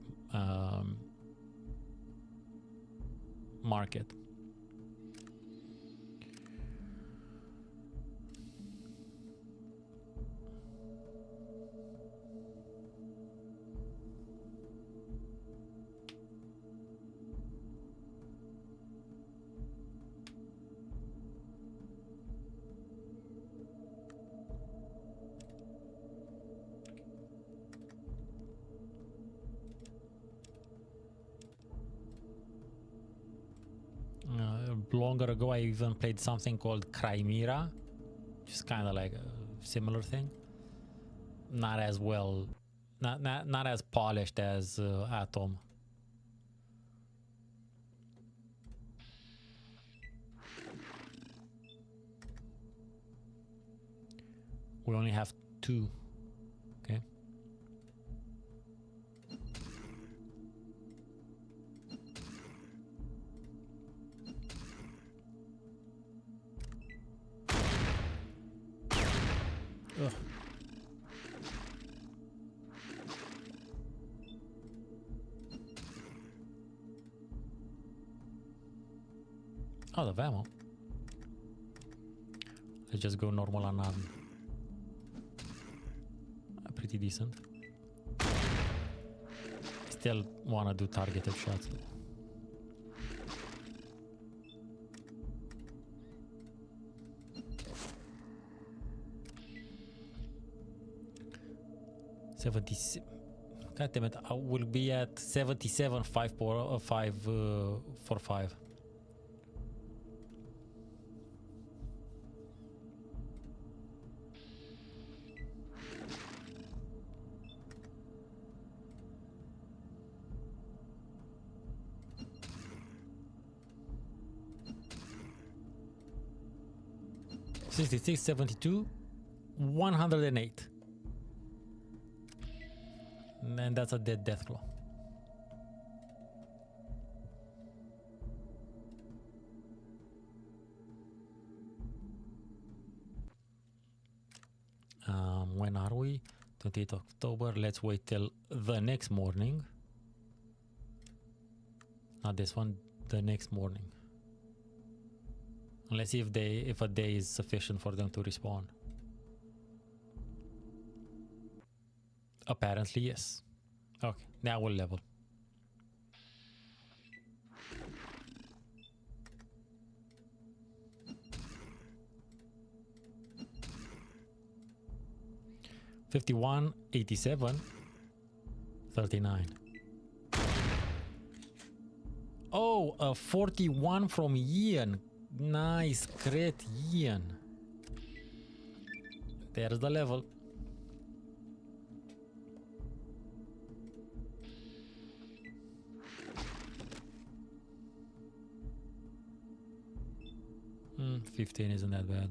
market. Longer ago, I even played something called Chimera, which is kind of like a similar thing. Not as well, not as polished as Atom. We only have 2. Okay. Ugh. Out of ammo. Let's just go normal unarmed. Pretty decent. Still wanna do targeted shots though. God damn it! I will be at 77 5 for 5. $66, $72, $108. And that's a dead Deathclaw. When are we? 28th October. Let's wait till the next morning. Not this one, the next morning. Let's see if a day is sufficient for them to respawn. Apparently, yes. Okay, now we'll level. $51, $87, $39. Oh, a 41 from Ian. Nice, crit Ian. There's the level. Mm, 15 isn't that bad.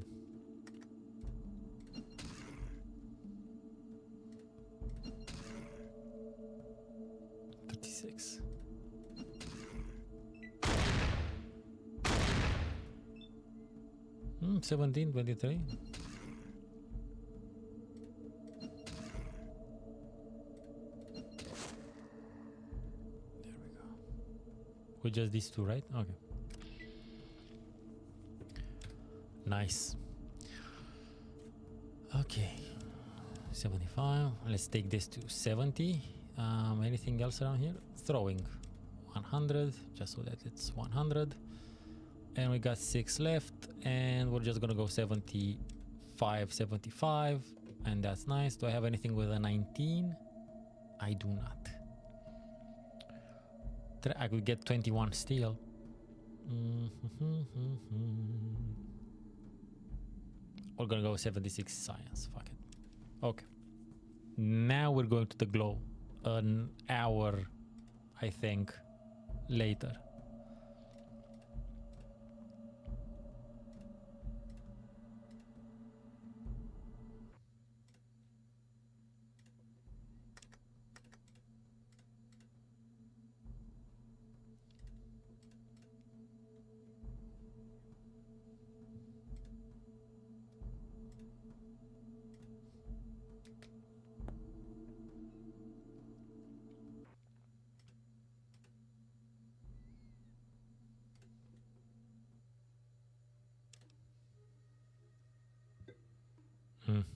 $36. 17, 23. There we go. With just these two, right? Okay. Nice. Okay. 75. Let's take this to 70. Anything else around here? Throwing. 100. Just so that it's 100. And we got 6 left. And we're just gonna go 75, 75. And that's nice. Do I have anything with a 19? I do not. I could get 21 steel. We're gonna go 76 science. Fuck it. Okay. Now we're going to the glow. An hour, I think, later.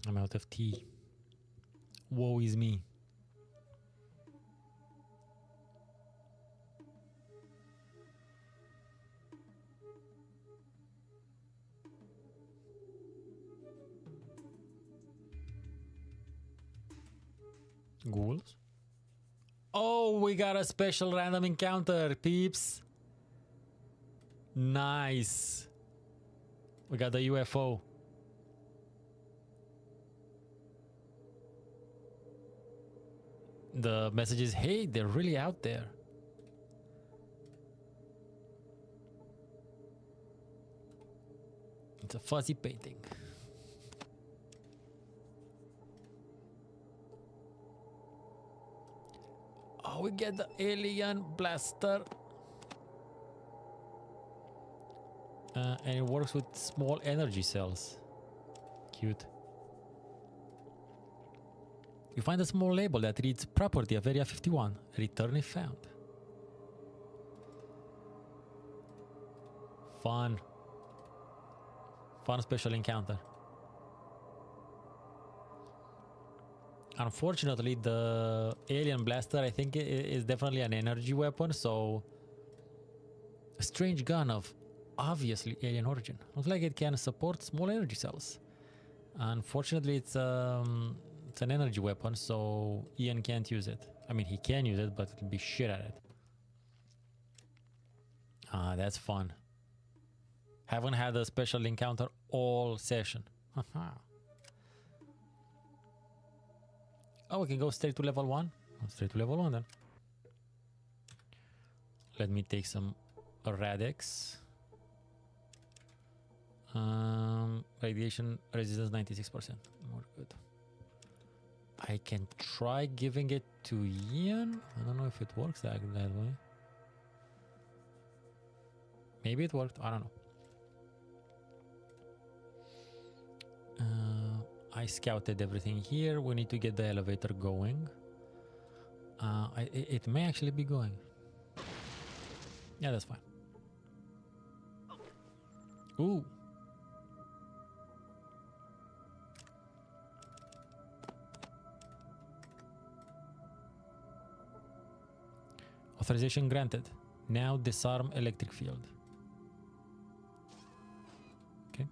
I'm out of tea. Woe is me. Ghouls? Oh, we got a special random encounter, peeps. Nice. We got the UFO. The message is, hey, they're really out there. It's a fuzzy painting. Oh, we get the alien blaster. And it works with small energy cells. Cute. You find a small label that reads property of Area 51. Return if found. Fun. Fun special encounter. Unfortunately, the alien blaster, I think, is definitely an energy weapon, so a strange gun of obviously alien origin. Looks like it can support small energy cells. Unfortunately, it's an energy weapon, so Ian can't use it. I mean, he can use it, but it'll be shit at it. Ah, that's fun. Haven't had a special encounter all session. Oh, we can go straight to level 1. Straight to level 1 then. Let me take some Radix. Radiation resistance 96%. More good. I can try giving it to Ian. I don't know if it works that way. Maybe it worked. I don't know. I scouted everything here. We need to get the elevator going. It may actually be going. Yeah, that's fine. Ooh. Authorization granted. Now disarm electric field. Okay.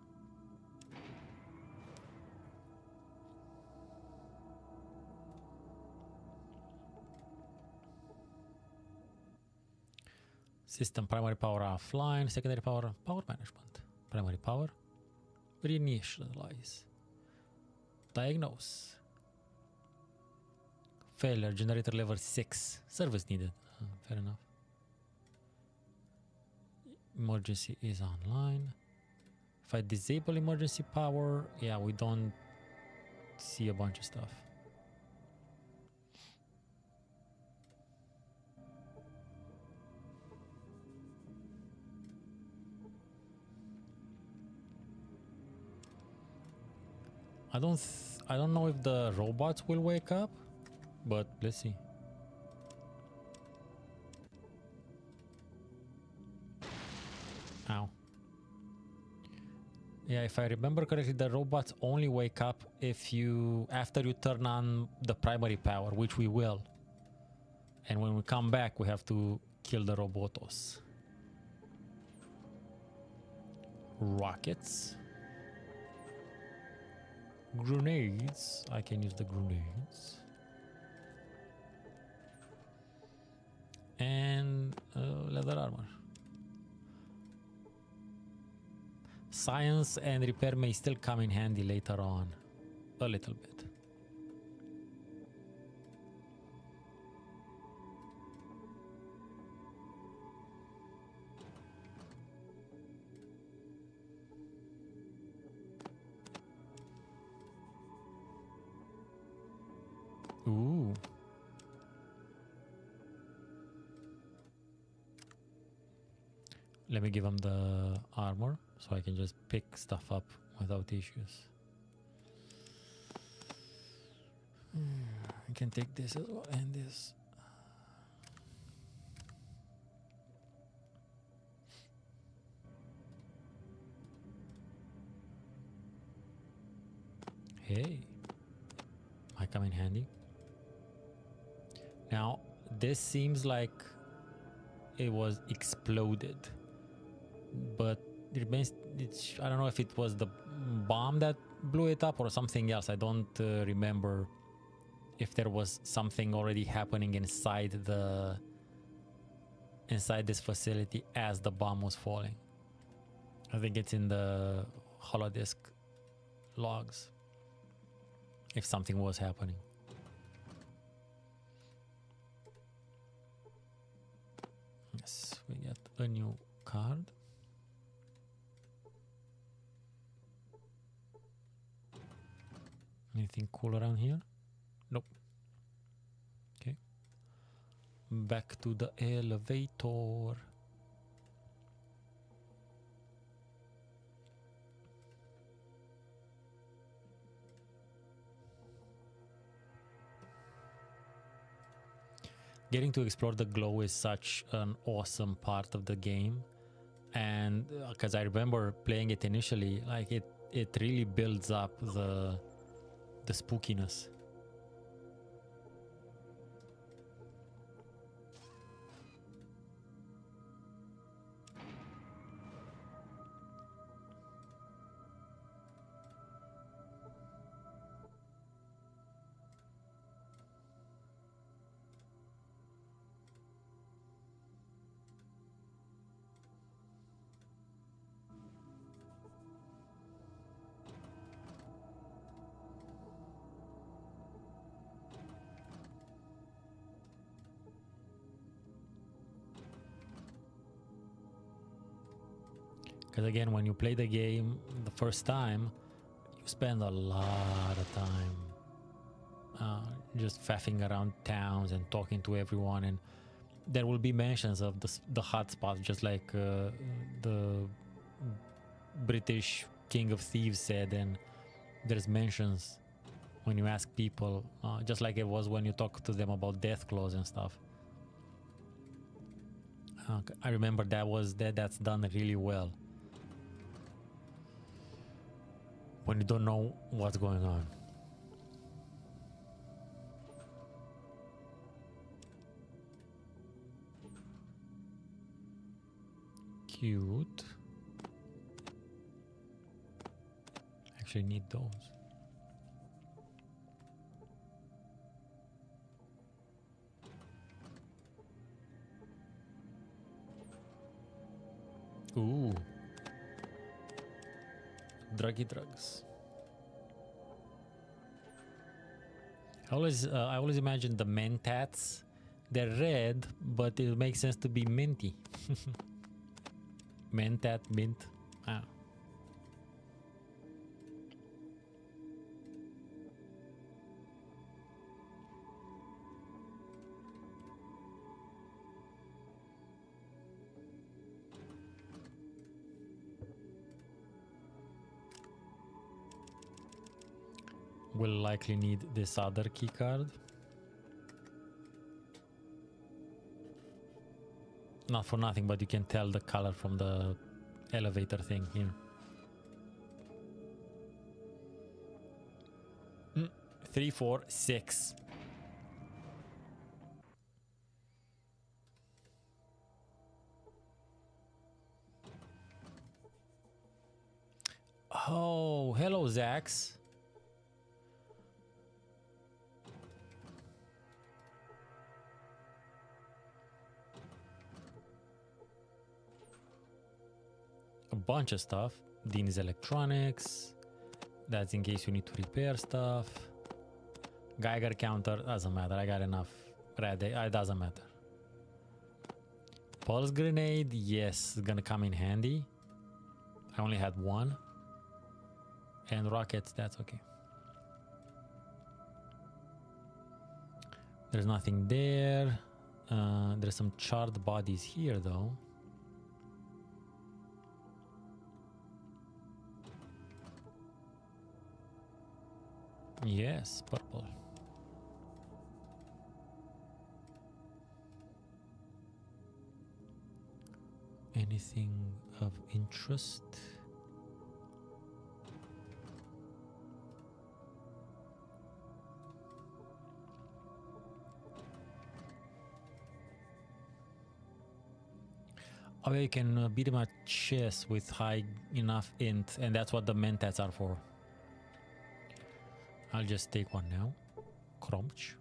System primary power offline, secondary power management. Primary power reinitialize. Diagnose. Failure, generator level 6. Service needed. Fair enough. Emergency is online. If I disable emergency power, yeah, we don't see a bunch of stuff. I don't know if the robots will wake up, but let's see. Ow. Yeah, if I remember correctly, the robots only wake up if after you turn on the primary power, which we will. And when we come back, we have to kill the robotos. Rockets. Grenades. I can use the grenades. And leather armor. Science and repair may still come in handy later on. A little bit. Ooh. Let me give him the armor so I can just pick stuff up without issues. I can take this as well and this. Hey, might come in handy. Now, this seems like it was exploded, but it remains. I don't know if it was the bomb that blew it up or something else. I don't remember if there was something already happening inside this facility as the bomb was falling. I think it's in the holodisk logs if something was happening. Yes, we get a new card. Anything cool around here? Nope. Okay. Back to the elevator. Getting to explore the glow is such an awesome part of the game, and because I remember playing it initially, like it really builds up the spookiness. Because again, when you play the game the first time, you spend a lot of time just faffing around towns and talking to everyone, and there will be mentions of the hotspots, just like the British King of Thieves said, and there's mentions when you ask people, just like it was when you talk to them about Deathclaws and stuff. I remember that's done really well. When you don't know what's going on. Cute. Actually need those. Ooh. Druggy drugs. I always imagine the mentats. They're red, but it makes sense to be minty. Mentat, mint. Ah. We'll likely need this other key card. Not for nothing, but you can tell the color from the elevator thing here. 3, 4, 6. Oh, hello, Zax. A bunch of stuff. Dean's electronics. That's in case you need to repair stuff. Geiger counter. Doesn't matter. I got enough. It doesn't matter. Pulse grenade. Yes, it's gonna come in handy. I only had one. And rockets. That's okay. There's nothing there. There's some charred bodies here though. Yes, purple. Anything of interest? Oh, you can beat him at chess with high enough int, and that's what the mentats are for. I'll just take one now. Cromch.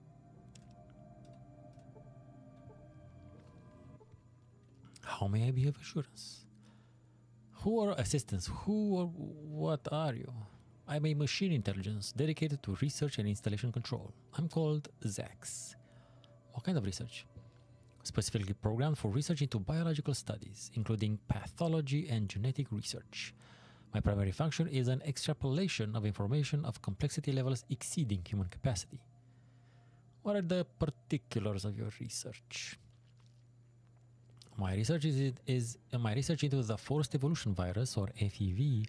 How may I be of assurance? Who are assistants? Who or what are you? I'm a machine intelligence dedicated to research and installation control. I'm called Zax. What kind of research? Specifically programmed for research into biological studies, including pathology and genetic research. My primary function is an extrapolation of information of complexity levels exceeding human capacity. What are the particulars of your research? My research my research into the forced evolution virus, or FEV,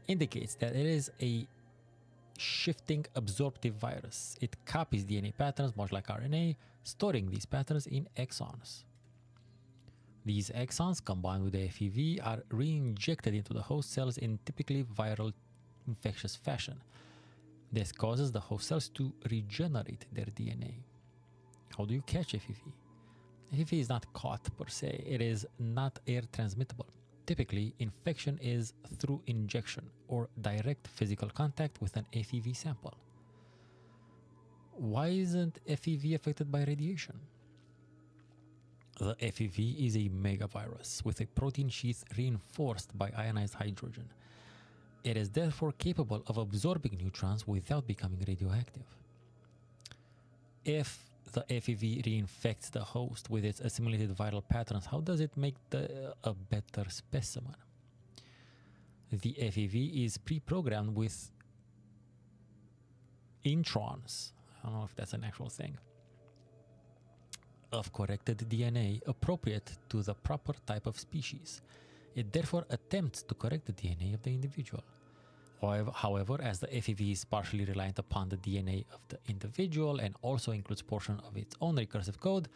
indicates that it is a shifting absorptive virus. It copies DNA patterns much like RNA, storing these patterns in exons. These exons, combined with the FEV, are re-injected into the host cells in typically viral infectious fashion. This causes the host cells to regenerate their DNA. How do you catch FEV? FEV is not caught per se, it is not air transmittable. Typically, infection is through injection or direct physical contact with an FEV sample. Why isn't FEV affected by radiation? The FEV is a megavirus with a protein sheath reinforced by ionized hydrogen. It is therefore capable of absorbing neutrons without becoming radioactive. If the FEV reinfects the host with its assimilated viral patterns, how does it make a better specimen? The FEV is pre-programmed with introns, I don't know if that's an actual thing, of corrected DNA appropriate to the proper type of species. It therefore attempts to correct the DNA of the individual. However, as the FEV is partially reliant upon the DNA of the individual and also includes portion of its own recursive code,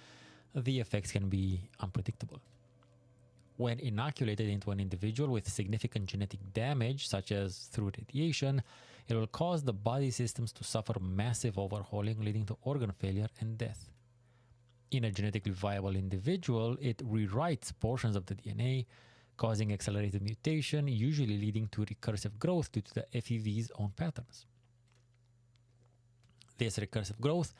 the effects can be unpredictable. When inoculated into an individual with significant genetic damage, such as through radiation, it will cause the body systems to suffer massive overhauling, leading to organ failure and death. In a genetically viable individual, it rewrites portions of the DNA, causing accelerated mutation, usually leading to recursive growth due to the FEV's own patterns. This recursive growth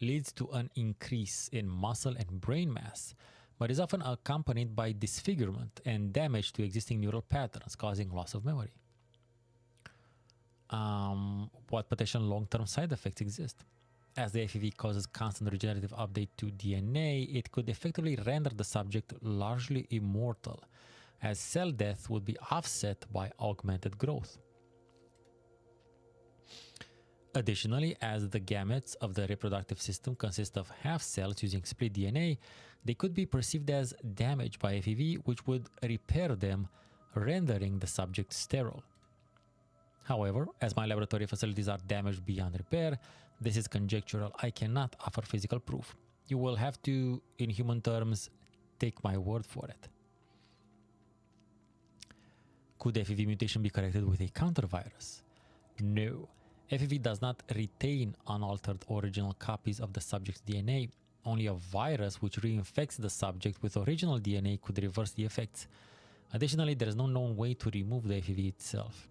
leads to an increase in muscle and brain mass, but is often accompanied by disfigurement and damage to existing neural patterns, causing loss of memory. What potential long-term side effects exist? As the FEV causes constant regenerative update to DNA, it could effectively render the subject largely immortal, as cell death would be offset by augmented growth. Additionally, as the gametes of the reproductive system consist of half cells using split DNA, they could be perceived as damaged by FEV, which would repair them, rendering the subject sterile. However, as my laboratory facilities are damaged beyond repair, this is conjectural. I cannot offer physical proof. You will have to, in human terms, take my word for it. Could FEV mutation be corrected with a countervirus? No. FEV does not retain unaltered original copies of the subject's DNA. Only a virus which reinfects the subject with original DNA could reverse the effects. Additionally, there is no known way to remove the FEV itself.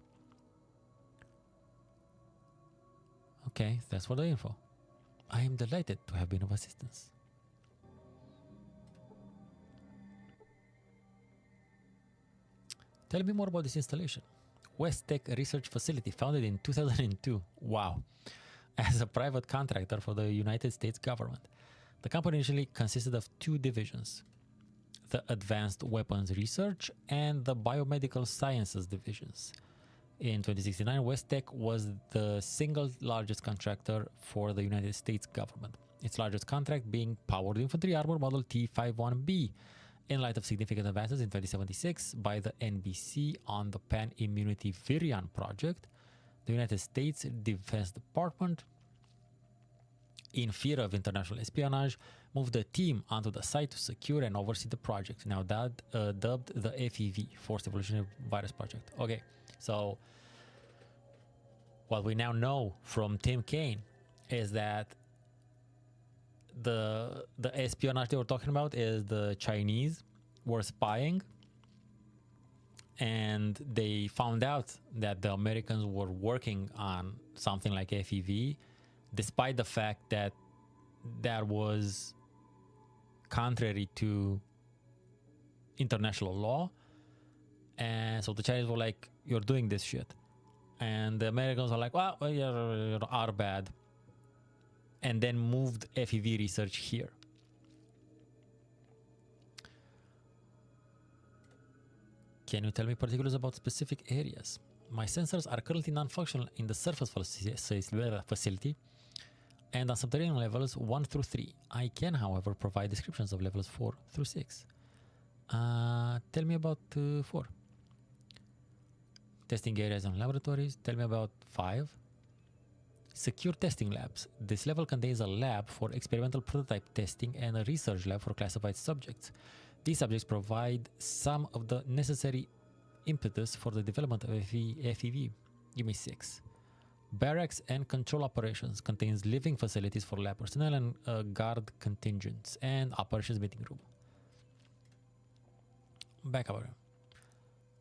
Okay, that's for the info. I am delighted to have been of assistance. Tell me more about this installation. West Tech Research Facility, founded in 2002. Wow. As a private contractor for the United States government. The company initially consisted of two divisions, the Advanced Weapons Research and the Biomedical Sciences divisions. In 2069, West Tech was the single largest contractor for the United States government, its largest contract being Powered Infantry Armor Model T-51B, in light of significant advances in 2076 by the NBC on the Pan-Immunity Virion project. The United States Defense Department, in fear of international espionage, moved a team onto the site to secure and oversee the project, now dubbed the FEV, Forced Evolutionary Virus Project. Okay, so what we now know from Tim Kaine is that the espionage they were talking about is the Chinese were spying, and they found out that the Americans were working on something like FEV, despite the fact that that was contrary to international law. And so the Chinese were like, you're doing this shit. And the Americans were like, well, you're our bad. And then moved FEV research here. Can you tell me particulars about specific areas? My sensors are currently non-functional in the surface facility. and on subterranean levels 1 through 3. I can, however, provide descriptions of levels 4 through 6. Tell me about 4. Testing areas and laboratories. Tell me about 5. Secure testing labs. This level contains a lab for experimental prototype testing and a research lab for classified subjects. These subjects provide some of the necessary impetus for the development of FEV. Give me 6. Barracks and control operations contains living facilities for lab personnel and guard contingents and operations meeting room. Back over.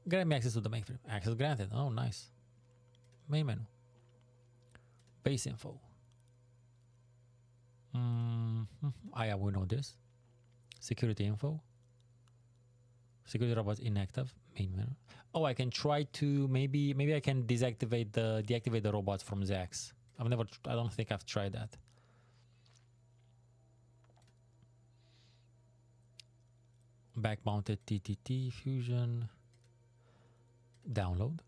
Grant me access to the mainframe. Access granted. Oh, nice. Main menu. Base info. Yeah, we know this. Security info. Security robots inactive. Main menu. Oh, I can try to maybe I can deactivate the robots from Zax. I don't think I've tried that. Back mounted TTT fusion. Download.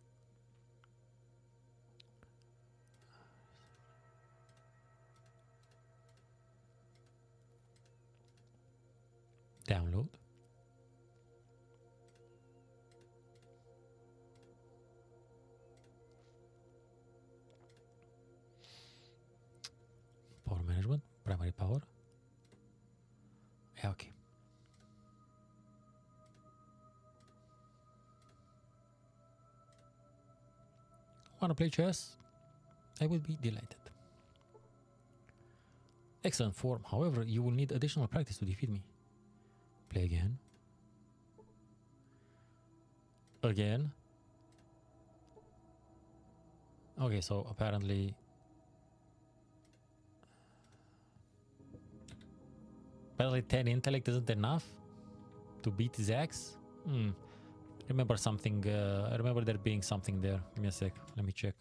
Download. Power management, primary power. Yeah, okay. Wanna play chess? I will be delighted. Excellent form. However, you will need additional practice to defeat me. Play again. Again. Okay, so apparently 10 intellect isn't enough to beat Zax? Remember something, I remember there being something there. Give me a sec, let me check.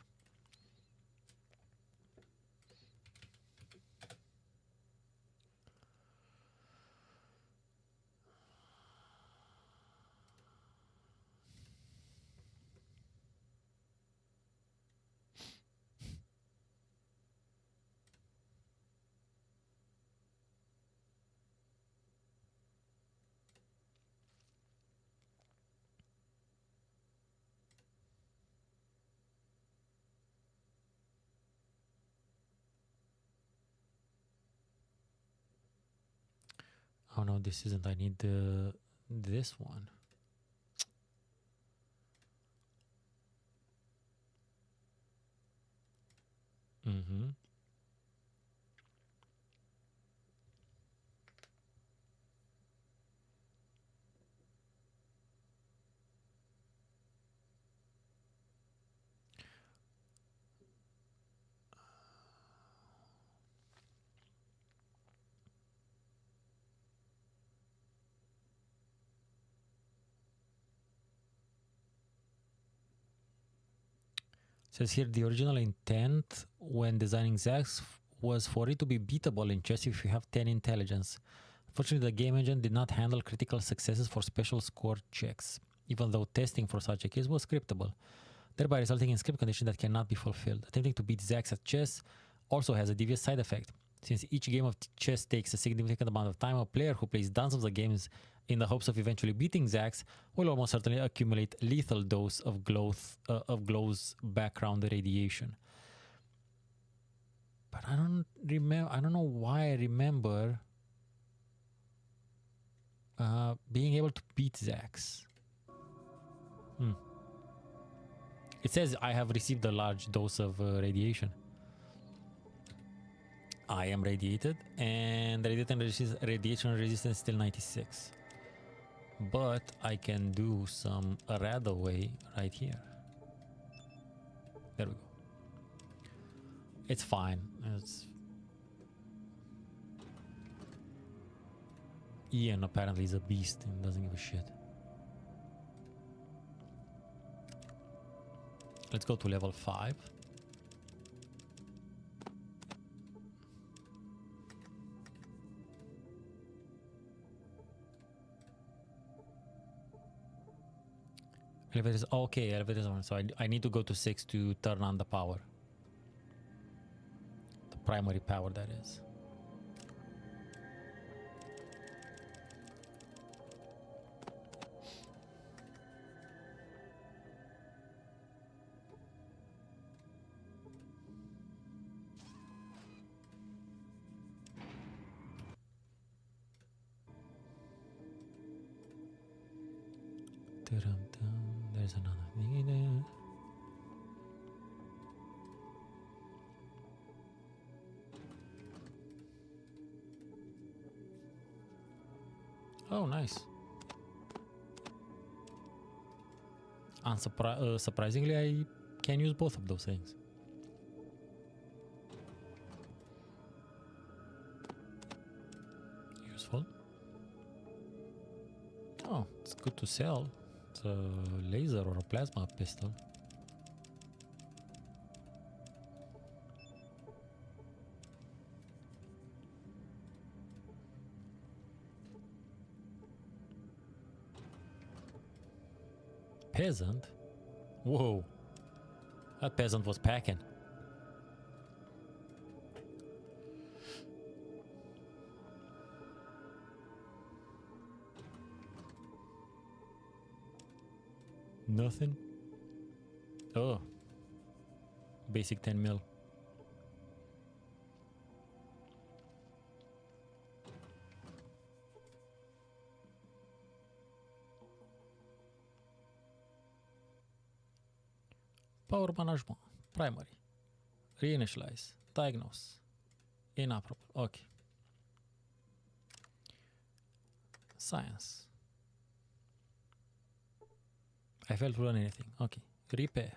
Oh no, this isn't. I need this one. Says here the original intent when designing Zax was for it to be beatable in chess if you have 10 intelligence. Unfortunately, the game engine did not handle critical successes for special score checks, even though testing for such a case was scriptable, thereby resulting in script conditions that cannot be fulfilled. Attempting to beat Zax at chess also has a devious side effect. Since each game of chess takes a significant amount of time, a player who plays dozens of games in the hopes of eventually beating Zax will almost certainly accumulate lethal dose of Glow's background radiation. But I don't know why I remember being able to beat Zax. It says I have received a large dose of radiation. I am radiated, and the radiation resistance is still 96. But I can do some rad away right here. There we go. It's fine. Ian apparently is a beast and doesn't give a shit. Let's go to level 5. Elevators, okay, elevators on. So I need to go to 6 to turn on the power. The primary power, that is. There's another thing there. Oh, nice. Surprisingly, I can use both of those things. Useful. Oh, it's good to sell. It's a laser or a plasma pistol. Peasant? Whoa. That peasant was packing. Nothing? Oh. Basic 10 mil. Power management. Primary. Reinitialize. Diagnose. Inoperable. Okay. Science. I failed to run anything. Okay. Repair.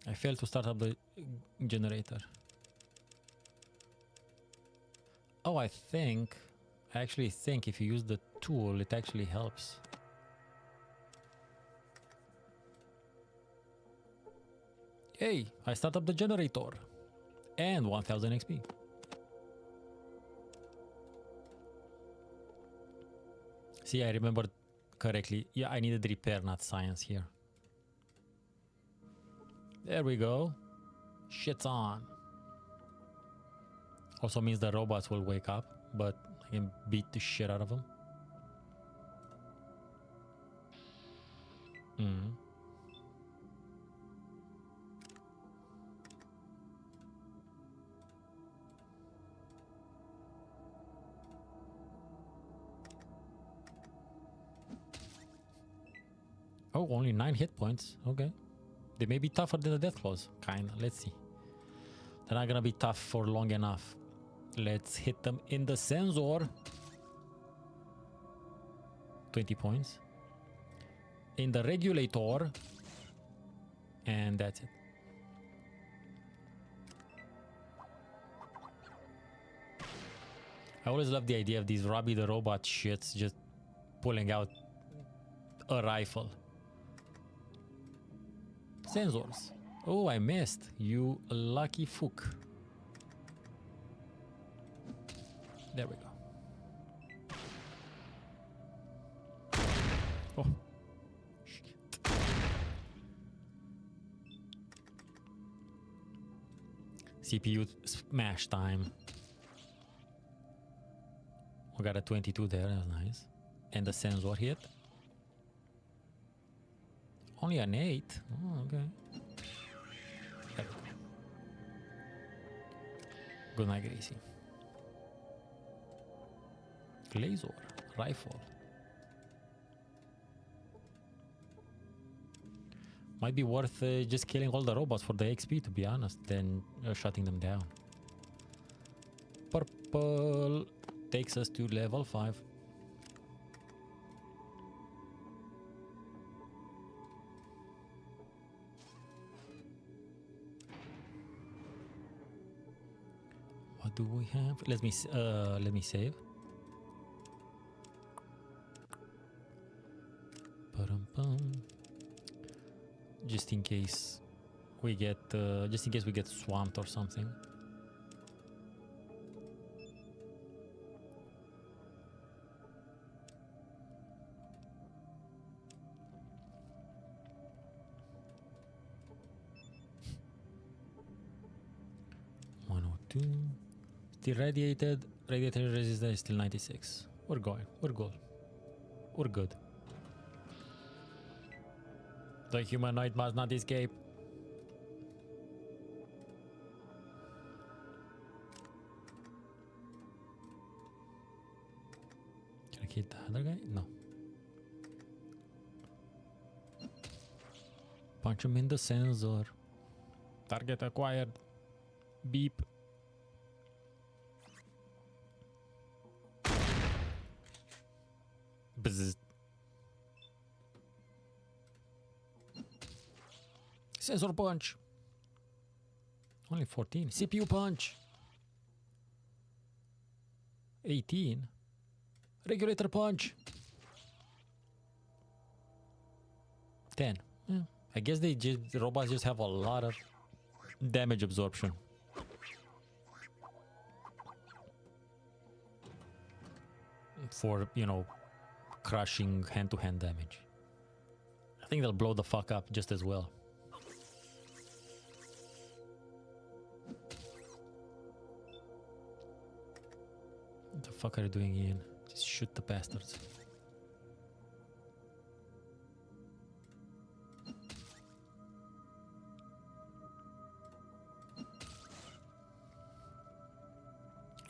I failed to start up the generator. Oh, I actually think if you use the tool, it actually helps. Hey, I start up the generator. And 1000 XP. See, I remembered correctly. Yeah, I needed repair, not science here. There we go. Shit's on. Also means the robots will wake up, but I can beat the shit out of them. Oh, only 9 hit points. Okay. They may be tougher than the Deathclaws. Kinda. Let's see. They're not gonna be tough for long enough. Let's hit them in the sensor. 20 points. In the regulator. And that's it. I always love the idea of these Robbie the Robot shits just pulling out a rifle. Sensors. Oh, I missed. You lucky fuck. There we go. Oh. Shit. CPU smash time. We got a 22 there. That's nice. And the sensor hit. Only an 8. Oh, okay. There we go. Good night, Gracie. Laser rifle. Might be worth just killing all the robots for the XP, to be honest, than shutting them down. Purple takes us to level 5. What do we have? Let me save. Just in case we get swamped or something. Still radiated. Radiator resistance is still 96. We're going. We're good. We're good. The humanoid must not escape. Can I hit the other guy? No. Punch him in the sensor. Target acquired. Beep. Bzz. Sensor punch. Only 14. CPU punch. 18. Regulator punch. 10. Yeah. I guess the robots just have a lot of damage absorption. For, you know, crushing hand-to-hand damage. I think they'll blow the fuck up just as well. What the fuck are you doing, Ian? Just shoot the bastards.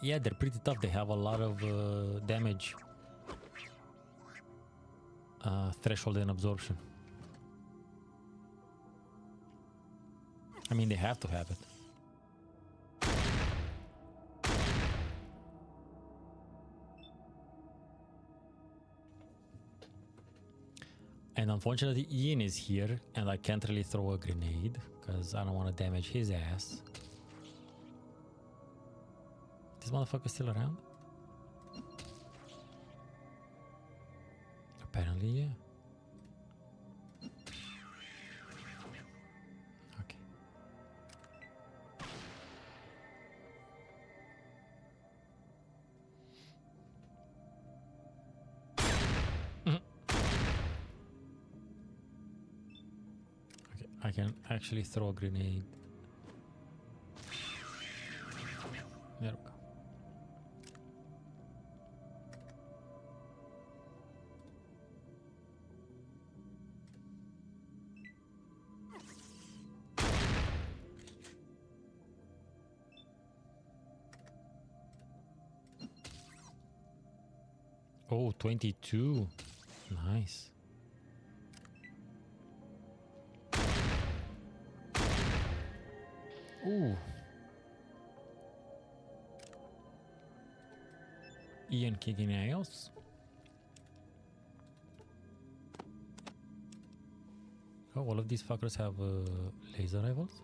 Yeah, they're pretty tough. They have a lot of damage threshold and absorption. I mean, they have to have it. And unfortunately, Ian is here, and I can't really throw a grenade because I don't want to damage his ass. This motherfucker still around? Apparently, yeah. Okay. Okay, I can actually throw a grenade. There we go. Oh, 22. Nice. Ooh. Ian kicking nails. Oh, all of these fuckers have laser rifles?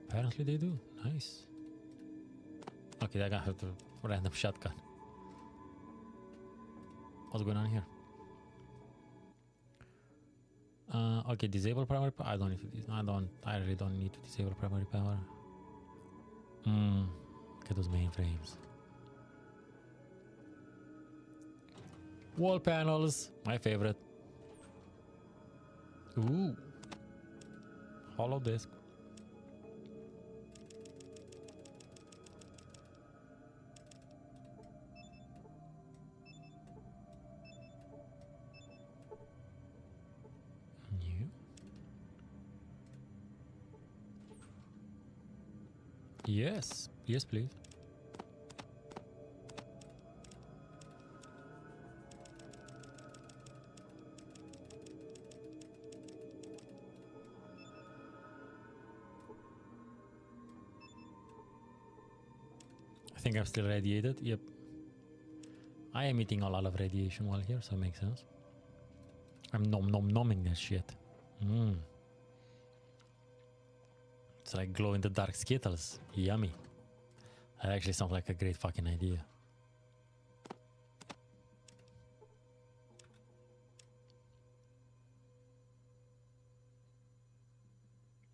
Apparently they do. Nice. Okay, that guy has a random shotgun. What's going on here? Okay, disable primary power. I don't need to. I really don't need to disable primary power. Look at those mainframes. Wall panels, my favorite. Ooh, hollow disk. Yes, yes, please. I think I'm still radiated. Yep. I am eating a lot of radiation while here, so it makes sense. I'm nom-nom-nomming that shit. It's like glow in the dark Skittles. Yummy. That actually sounds like a great fucking idea.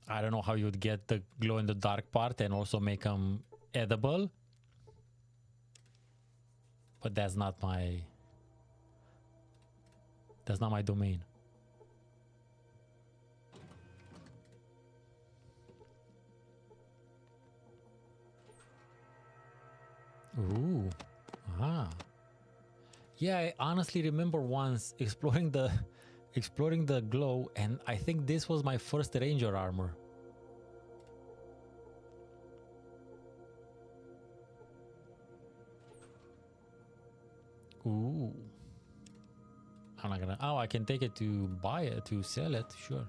I don't know how you would get the glow in the dark part and also make them edible. But that's not my domain. Ooh. Ah. Yeah, I honestly remember once exploring the glow, and I think this was my first ranger armor. Ooh. I'm not gonna. Oh, I can take it to buy it, to sell it, sure.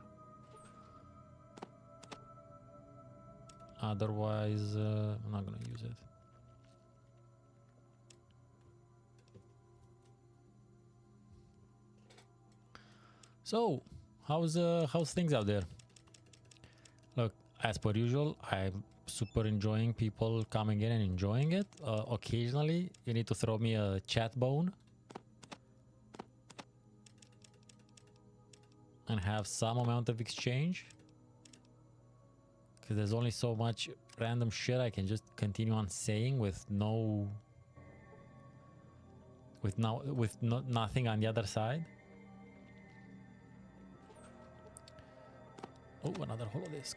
Otherwise, I'm not gonna use it. So, how's things out there? Look, as per usual, I'm super enjoying people coming in and enjoying it. Occasionally, you need to throw me a chat bone and have some amount of exchange, because there's only so much random shit I can just continue on saying with nothing on the other side. Oh, another holodisk.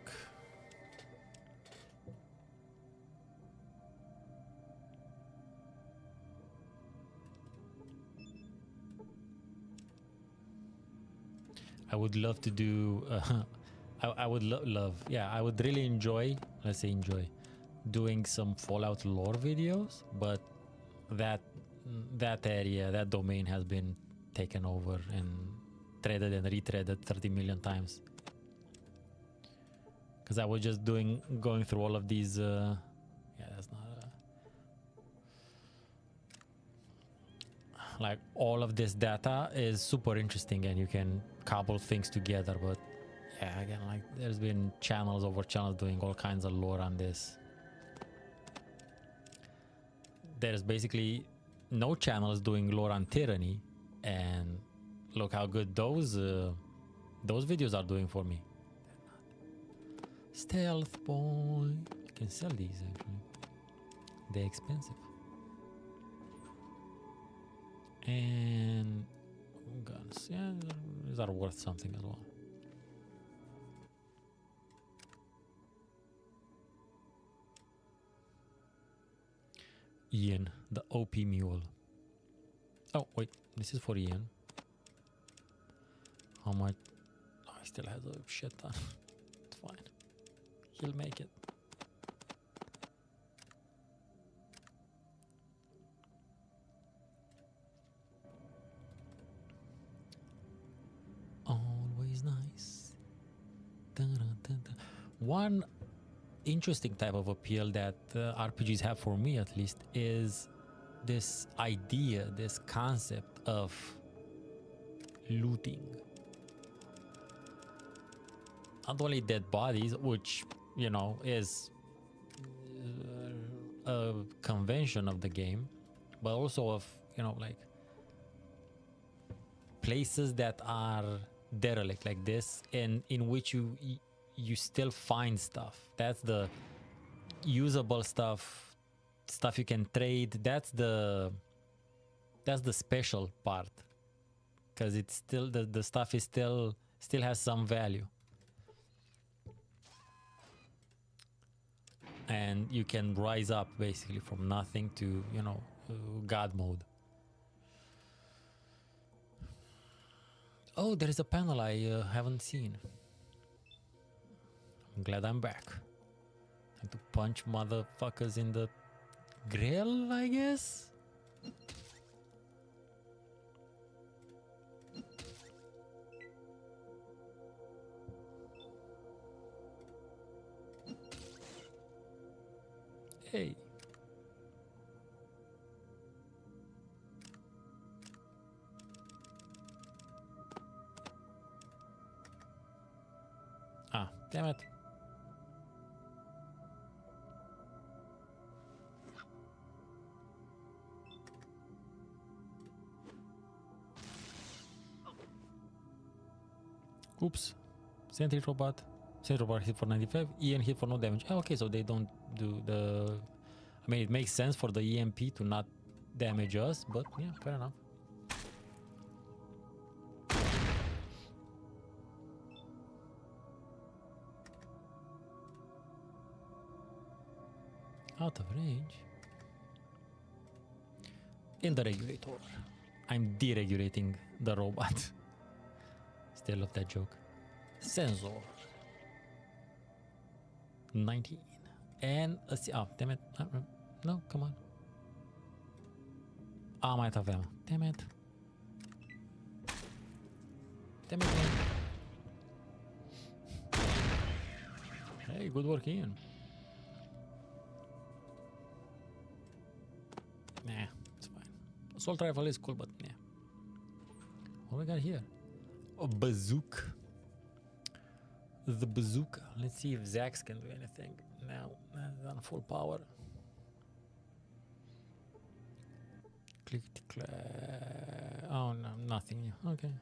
I would love to do I would love, yeah, I would really enjoy, let's say enjoy, doing some Fallout lore videos, but that area, that domain has been taken over and threaded and retreaded 30 million times. Because I was just going through all of these yeah, that's not like all of this data is super interesting and you can cobble things together, but yeah, again, like there's been channels over channels doing all kinds of lore on this. There's basically no channels doing lore on tyranny, and look how good those videos are doing for me. Stealth boy. You can sell these actually. They're expensive. And guns, yeah, these are worth something as well. Ian, the OP mule. Oh wait, this is for Ian. How much? Oh, he still has a shit ton. It's fine. He'll make it. Always nice. Dun, dun, dun, dun. One interesting type of appeal that RPGs have, for me at least, is this idea, this concept of looting. Not only dead bodies, which, you know, is a convention of the game, but also of, you know, like places that are derelict like this, and in which you still find stuff. That's the usable stuff you can trade. That's the special part, because it's still the stuff is still has some value, and you can rise up basically from nothing to, you know, god mode. Oh, there is a panel I haven't seen. I'm glad I'm back. Time to punch motherfuckers in the grill, I guess? Hey. Ah, damn it. Oops. Sentry robot hit for 95. Ian hit for no damage. Oh, okay, so they don't do the... I mean, it makes sense for the EMP to not damage us, but yeah, fair enough. Out of range. in the regulator. I'm deregulating the robot. Still love that joke. Sensor. 19. And oh, damn it. No, come on. Ah, mai aveam. Damn it. Damn it, man. Hey, good work, Ian. Nah, it's fine. Assault rifle is cool, but nah. What we got here? A bazooka. The bazooka. Let's see if Zax can do anything. No, that's on full power. Click, clack. Oh no, nothing. Okay.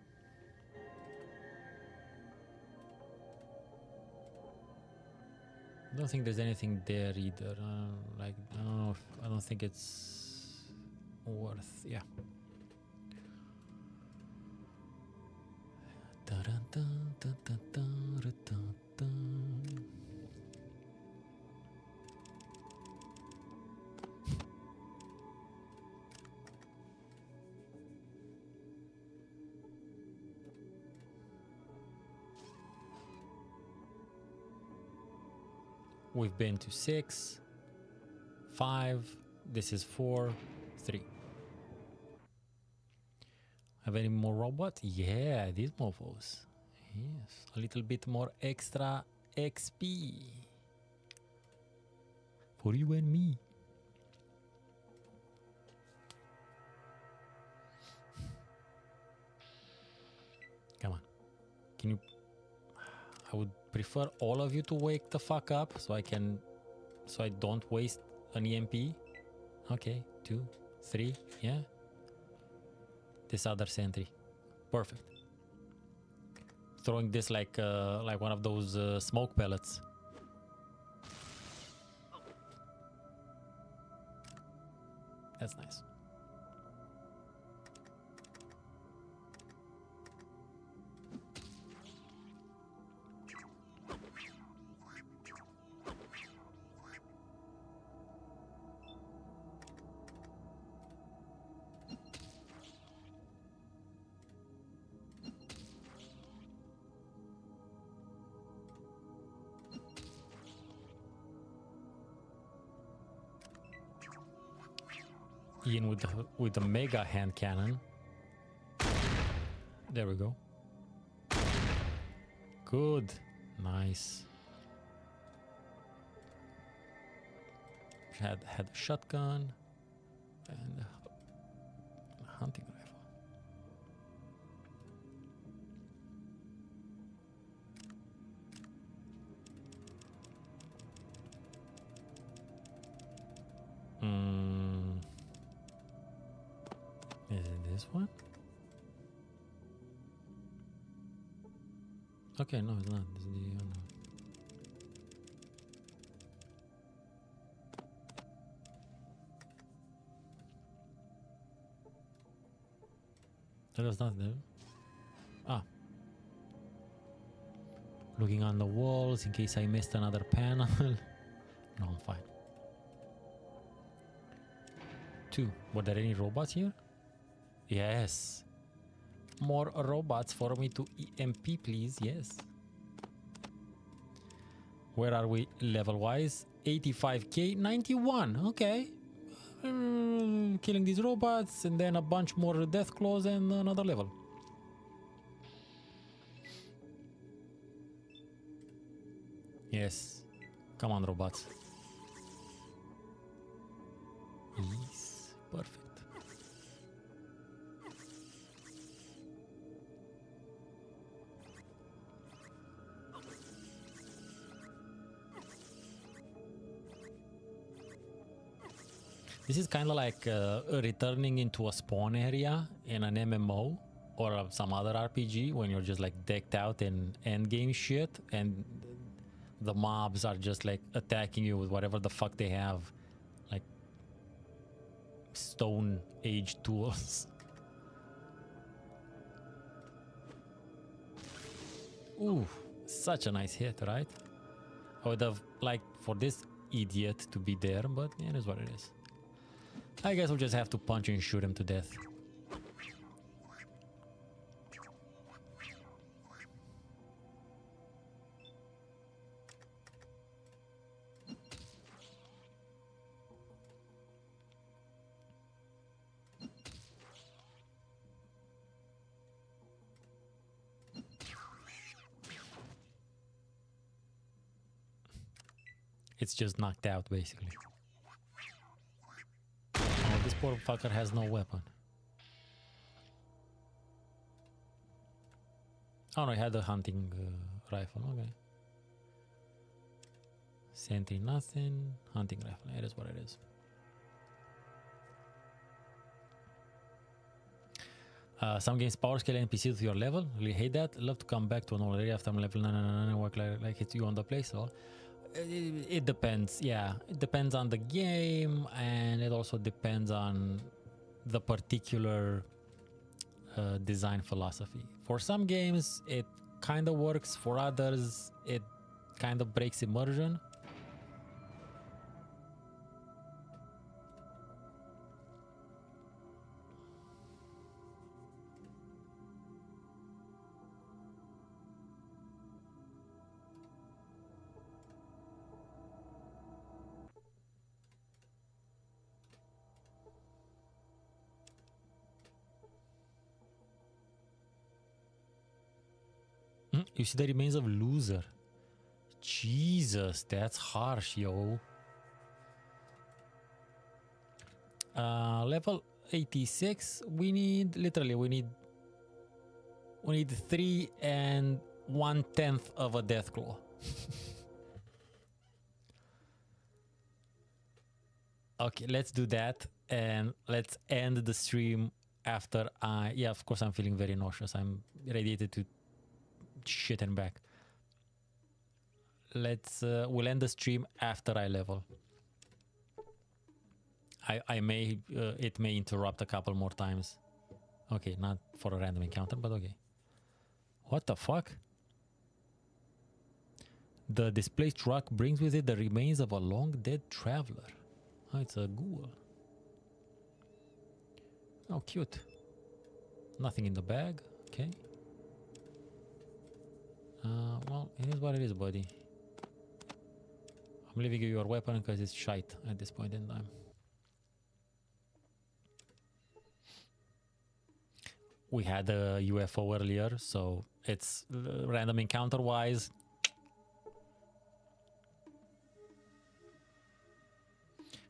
I don't think there's anything there either. Like I don't know. I don't think it's worth. Yeah. We've been to 6, 5. This is 4, 3. Have any more robots? Yeah, these mofos. Yes, a little bit more extra XP for you and me. Come on, can you? I would prefer all of you to wake the fuck up so I don't waste an EMP. Okay, 2, 3, yeah. This other sentry, perfect. Throwing this like one of those smoke pellets. That's nice. In with the mega hand cannon. There we go. Good. Nice. Had a shotgun and a hunting rifle. Is it this one? Okay, no, it's not. This is the other one. That was not there. Ah. Looking on the walls in case I missed another panel. No, I'm fine. 2. Were there any robots here? Yes. More robots for me to EMP, please. Yes. Where are we level-wise? 85k, 91. Okay. Killing these robots and then a bunch more Deathclaws and another level. Yes. Come on, robots. Yes. Perfect. This is kind of like returning into a spawn area in an MMO or some other RPG when you're just like decked out in endgame shit and the mobs are just like attacking you with whatever the fuck they have, like stone age tools. Ooh, such a nice hit, right? I would have liked for this idiot to be there, but it is what it is. I guess we'll just have to punch and shoot him to death. It's just knocked out, basically. Oh, this poor fucker has no weapon. Oh no, he had a hunting rifle, okay. Sentry, nothing. Hunting rifle, it is what it is. Some games power scale NPC to your level. Really hate that. Love to come back to an old area after I'm level 9 work like it's you on the place. So it depends, yeah. It depends on the game, and it also depends on the particular design philosophy. For some games, it kind of works. For others, it kind of breaks immersion. You see the remains of loser. Jesus, that's harsh, yo. Level 86. We need literally we need 3 and 1/10 of a Deathclaw. Okay, let's do that, and let's end the stream after yeah, of course I'm feeling very nauseous. I'm radiated to shit and back. Let's we'll end the stream after I level. I may it may interrupt a couple more times. Okay, not for a random encounter, but okay. What the fuck? The displaced truck brings with it the remains of a long dead traveler. Oh, it's a ghoul. Oh, cute. Nothing in the bag. Okay. Well, it is what it is, buddy. I'm leaving you your weapon because it's shite at this point in time. We had a UFO earlier, so it's random encounter wise.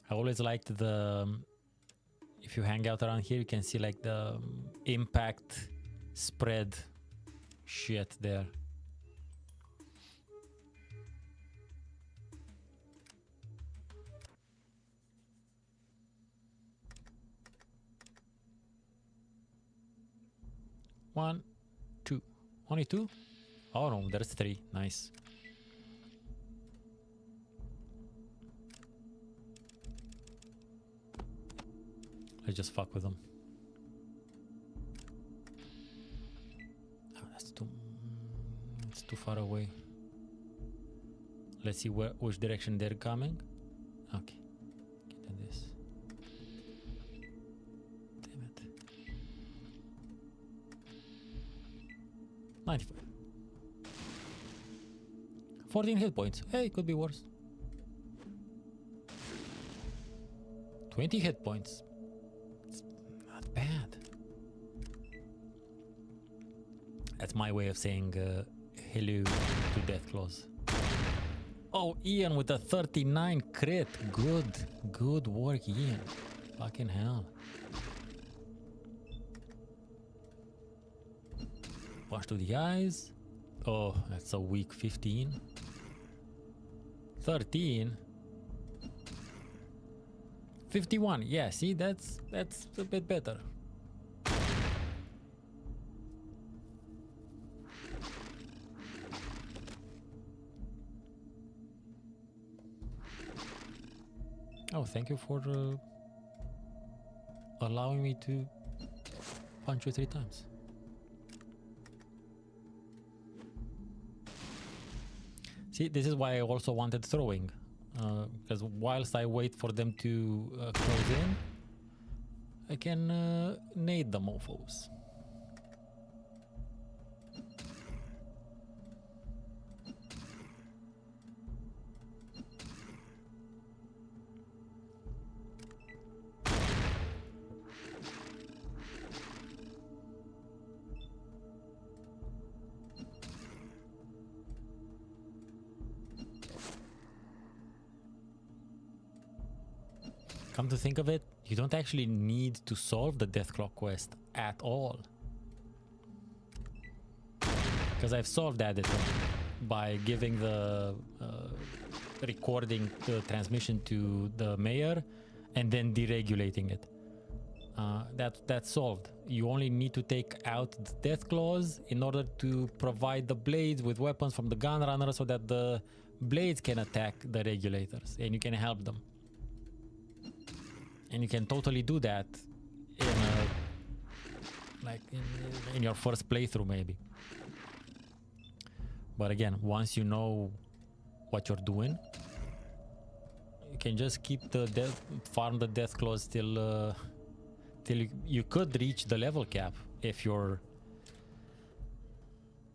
I always liked the if you hang out around here, you can see like the impact spread shit there. One, two. Only two? Oh no, there's three. Nice. Let's just fuck with them. Oh, that's too... it's too far away. Let's see which direction they're coming. Okay. Get at this. Damn it. 95. 14 hit points. Hey, could be worse. 20 hit points. It's not bad. That's my way of saying hello to Deathclaws. Oh, Ian with a 39 crit. Good work, Ian. Fucking hell. Punch to the eyes. Oh, that's a weak 15. 13. 51. Yeah, see, that's a bit better. Oh, thank you for allowing me to punch you 3 times. See, this is why I also wanted throwing, because whilst I wait for them to close in, I can nade the mofos. Come to think of it, you don't actually need to solve the Deathclaw quest at all. Because I've solved that by giving the recording the transmission to the mayor and then deregulating it. That's solved. You only need to take out the Deathclaws in order to provide the blades with weapons from the gunrunner so that the blades can attack the regulators and you can help them. And you can totally do that in your first playthrough maybe. But again, once you know what you're doing, you can just keep farm the Deathclaws till you could reach the level cap if you're...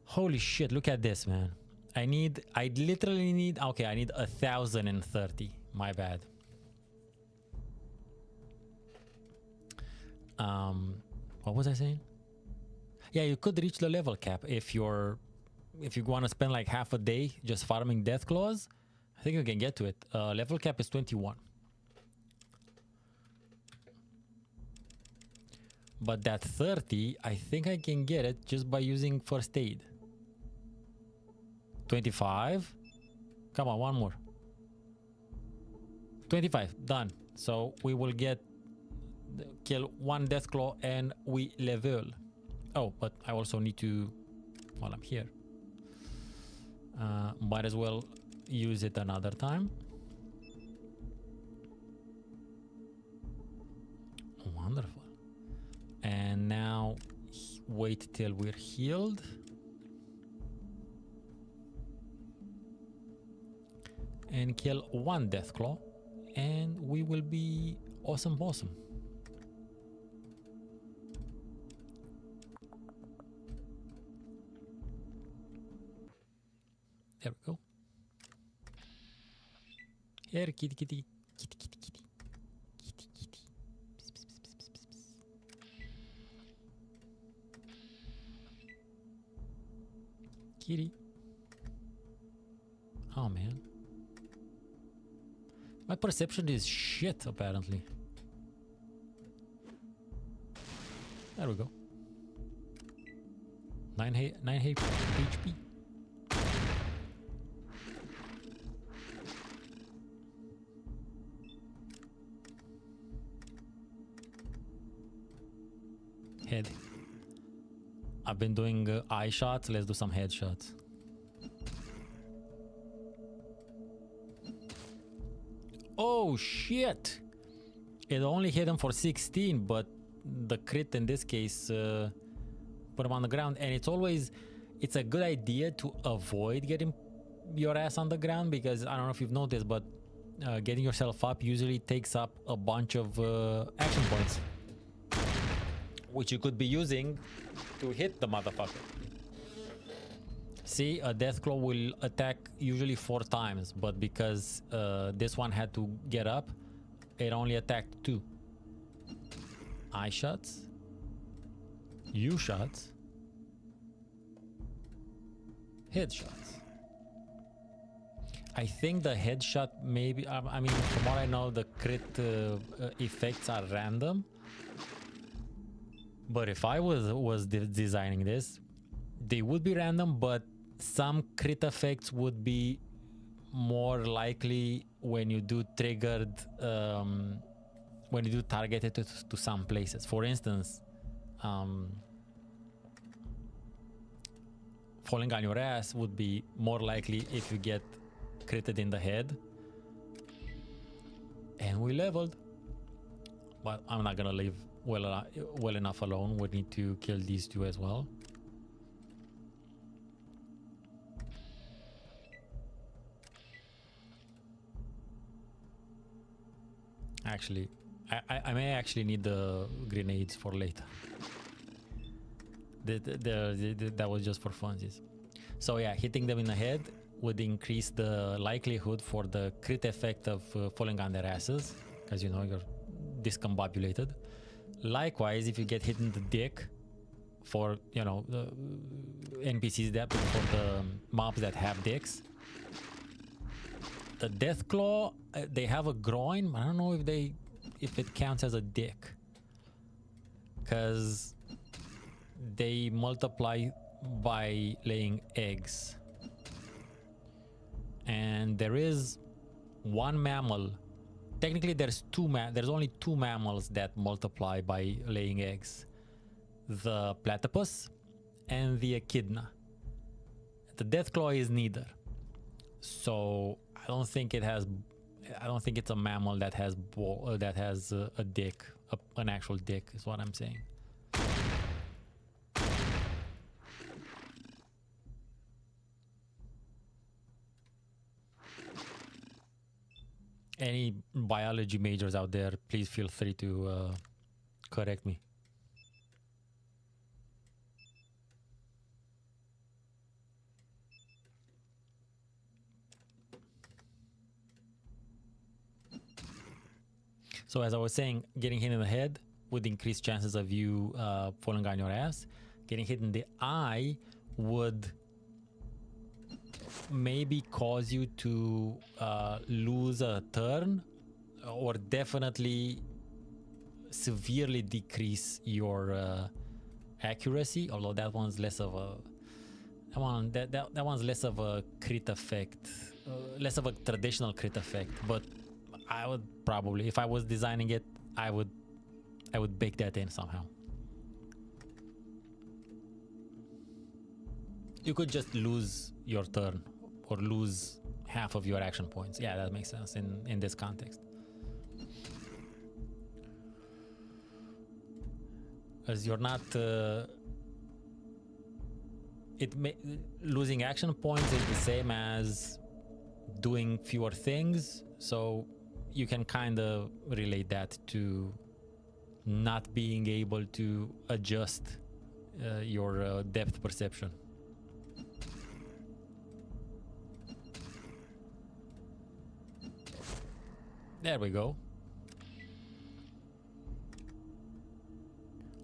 Holy shit, look at this, man. I literally need, okay, I need 1,030. My bad. What was I saying? Yeah, you could reach the level cap if you want to spend like half a day just farming Deathclaws. I think you can get to it. Level cap is 21. But that 30, I think I can get it just by using first aid. 25. Come on, one more. 25, done. So we will kill one Deathclaw and we level. Oh, but I also need to, while I'm here, might as well use it another time. Wonderful. And now wait till we're healed. And kill one Deathclaw and we will be awesome. 'There we go. Here, kitty. Kitty. Psst, psst, psst, psst, psst, psst. Kitty. Oh man. My perception is shit apparently. There we go. 9 HP. Head. I've been doing eye shots. Let's do some head shots. Oh shit! It only hit him for 16, but the crit in this case put him on the ground. And it's a good idea to avoid getting your ass on the ground, because I don't know if you've noticed, but getting yourself up usually takes up a bunch of action points, which you could be using to hit the motherfucker. See, a Deathclaw will attack usually 4 times, but because this one had to get up, it only attacked 2. Eye shots, U shots, headshots. I think the headshot maybe, I mean, from what I know, the crit effects are random. But if I was designing this, they would be random, but some crit effects would be more likely when you do triggered, when you do targeted to some places. For instance, falling on your ass would be more likely if you get critted in the head. And we leveled. But I'm not gonna leave well enough alone. We need to kill these 2 as well. Actually, I may actually need the grenades for later. That was just for funsies. So yeah, hitting them in the head would increase the likelihood for the crit effect of falling on their asses, because you know you're discombobulated. Likewise, if you get hit in the dick, for you know the NPCs that for the mobs that have dicks, the Deathclaw, they have a groin. I don't know if it counts as a dick, because they multiply by laying eggs, and there is one mammal. Technically, there's only two mammals that multiply by laying eggs: the platypus and the echidna. The Deathclaw is neither, so I don't think it's a mammal that has a dick, an actual dick, is what I'm saying. Any biology majors out there, please feel free to correct me. So as I was saying, getting hit in the head would increase chances of you falling on your ass. Getting hit in the eye would maybe cause you to lose a turn, or definitely severely decrease your accuracy, although that one's less of a that one's less of a crit effect, less of a traditional crit effect. But I would probably, if I was designing it, I would bake that in somehow. You could just lose your turn or lose half of your action points. Yeah, that makes sense in this context. As you're not losing action points is the same as doing fewer things, so you can kind of relate that to not being able to adjust your depth perception. There we go.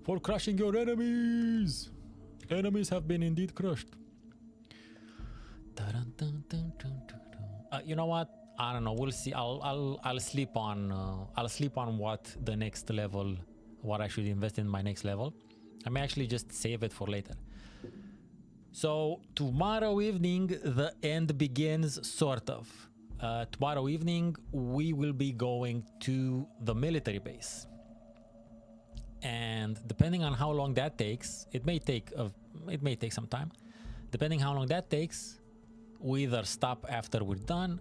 For crushing your enemies. Enemies have been indeed crushed. You know what? I don't know. We'll see. I'll sleep on what the next level, what I should invest in my next level. I may actually just save it for later. So tomorrow evening the end begins, sort of. Tomorrow evening we will be going to the military base, and depending on how long that takes, it may take some time. Depending how long that takes, we either stop after we're done,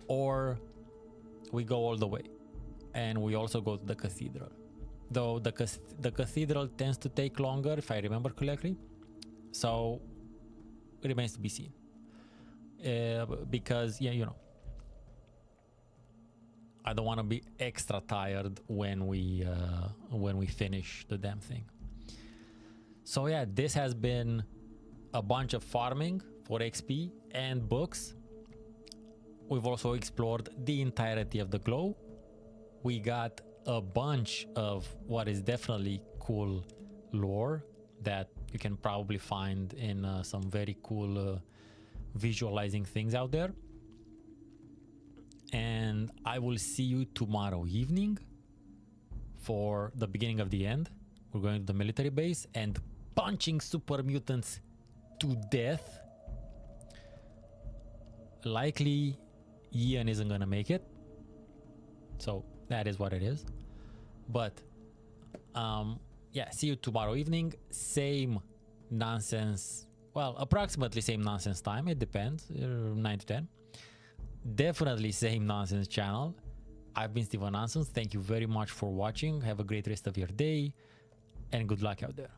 or we go all the way, and we also go to the cathedral. Though the cathedral tends to take longer, if I remember correctly, so it remains to be seen. Because yeah, you know, I don't want to be extra tired when we finish the damn thing. So yeah, this has been a bunch of farming for XP and books. We've also explored the entirety of the glow. We got a bunch of what is definitely cool lore that you can probably find in some very cool visualizing things out there. And I will see you tomorrow evening for the beginning of the end. We're going to the military base and punching super mutants to death. Likely Ian isn't gonna make it, so that is what it is. But yeah, see you tomorrow evening. Same nonsense, well, approximately same nonsense time, it depends, 9 to 10. Definitely same nonsense channel. I've been Steven Nonsense. Thank you very much for watching. Have a great rest of your day and good luck out there.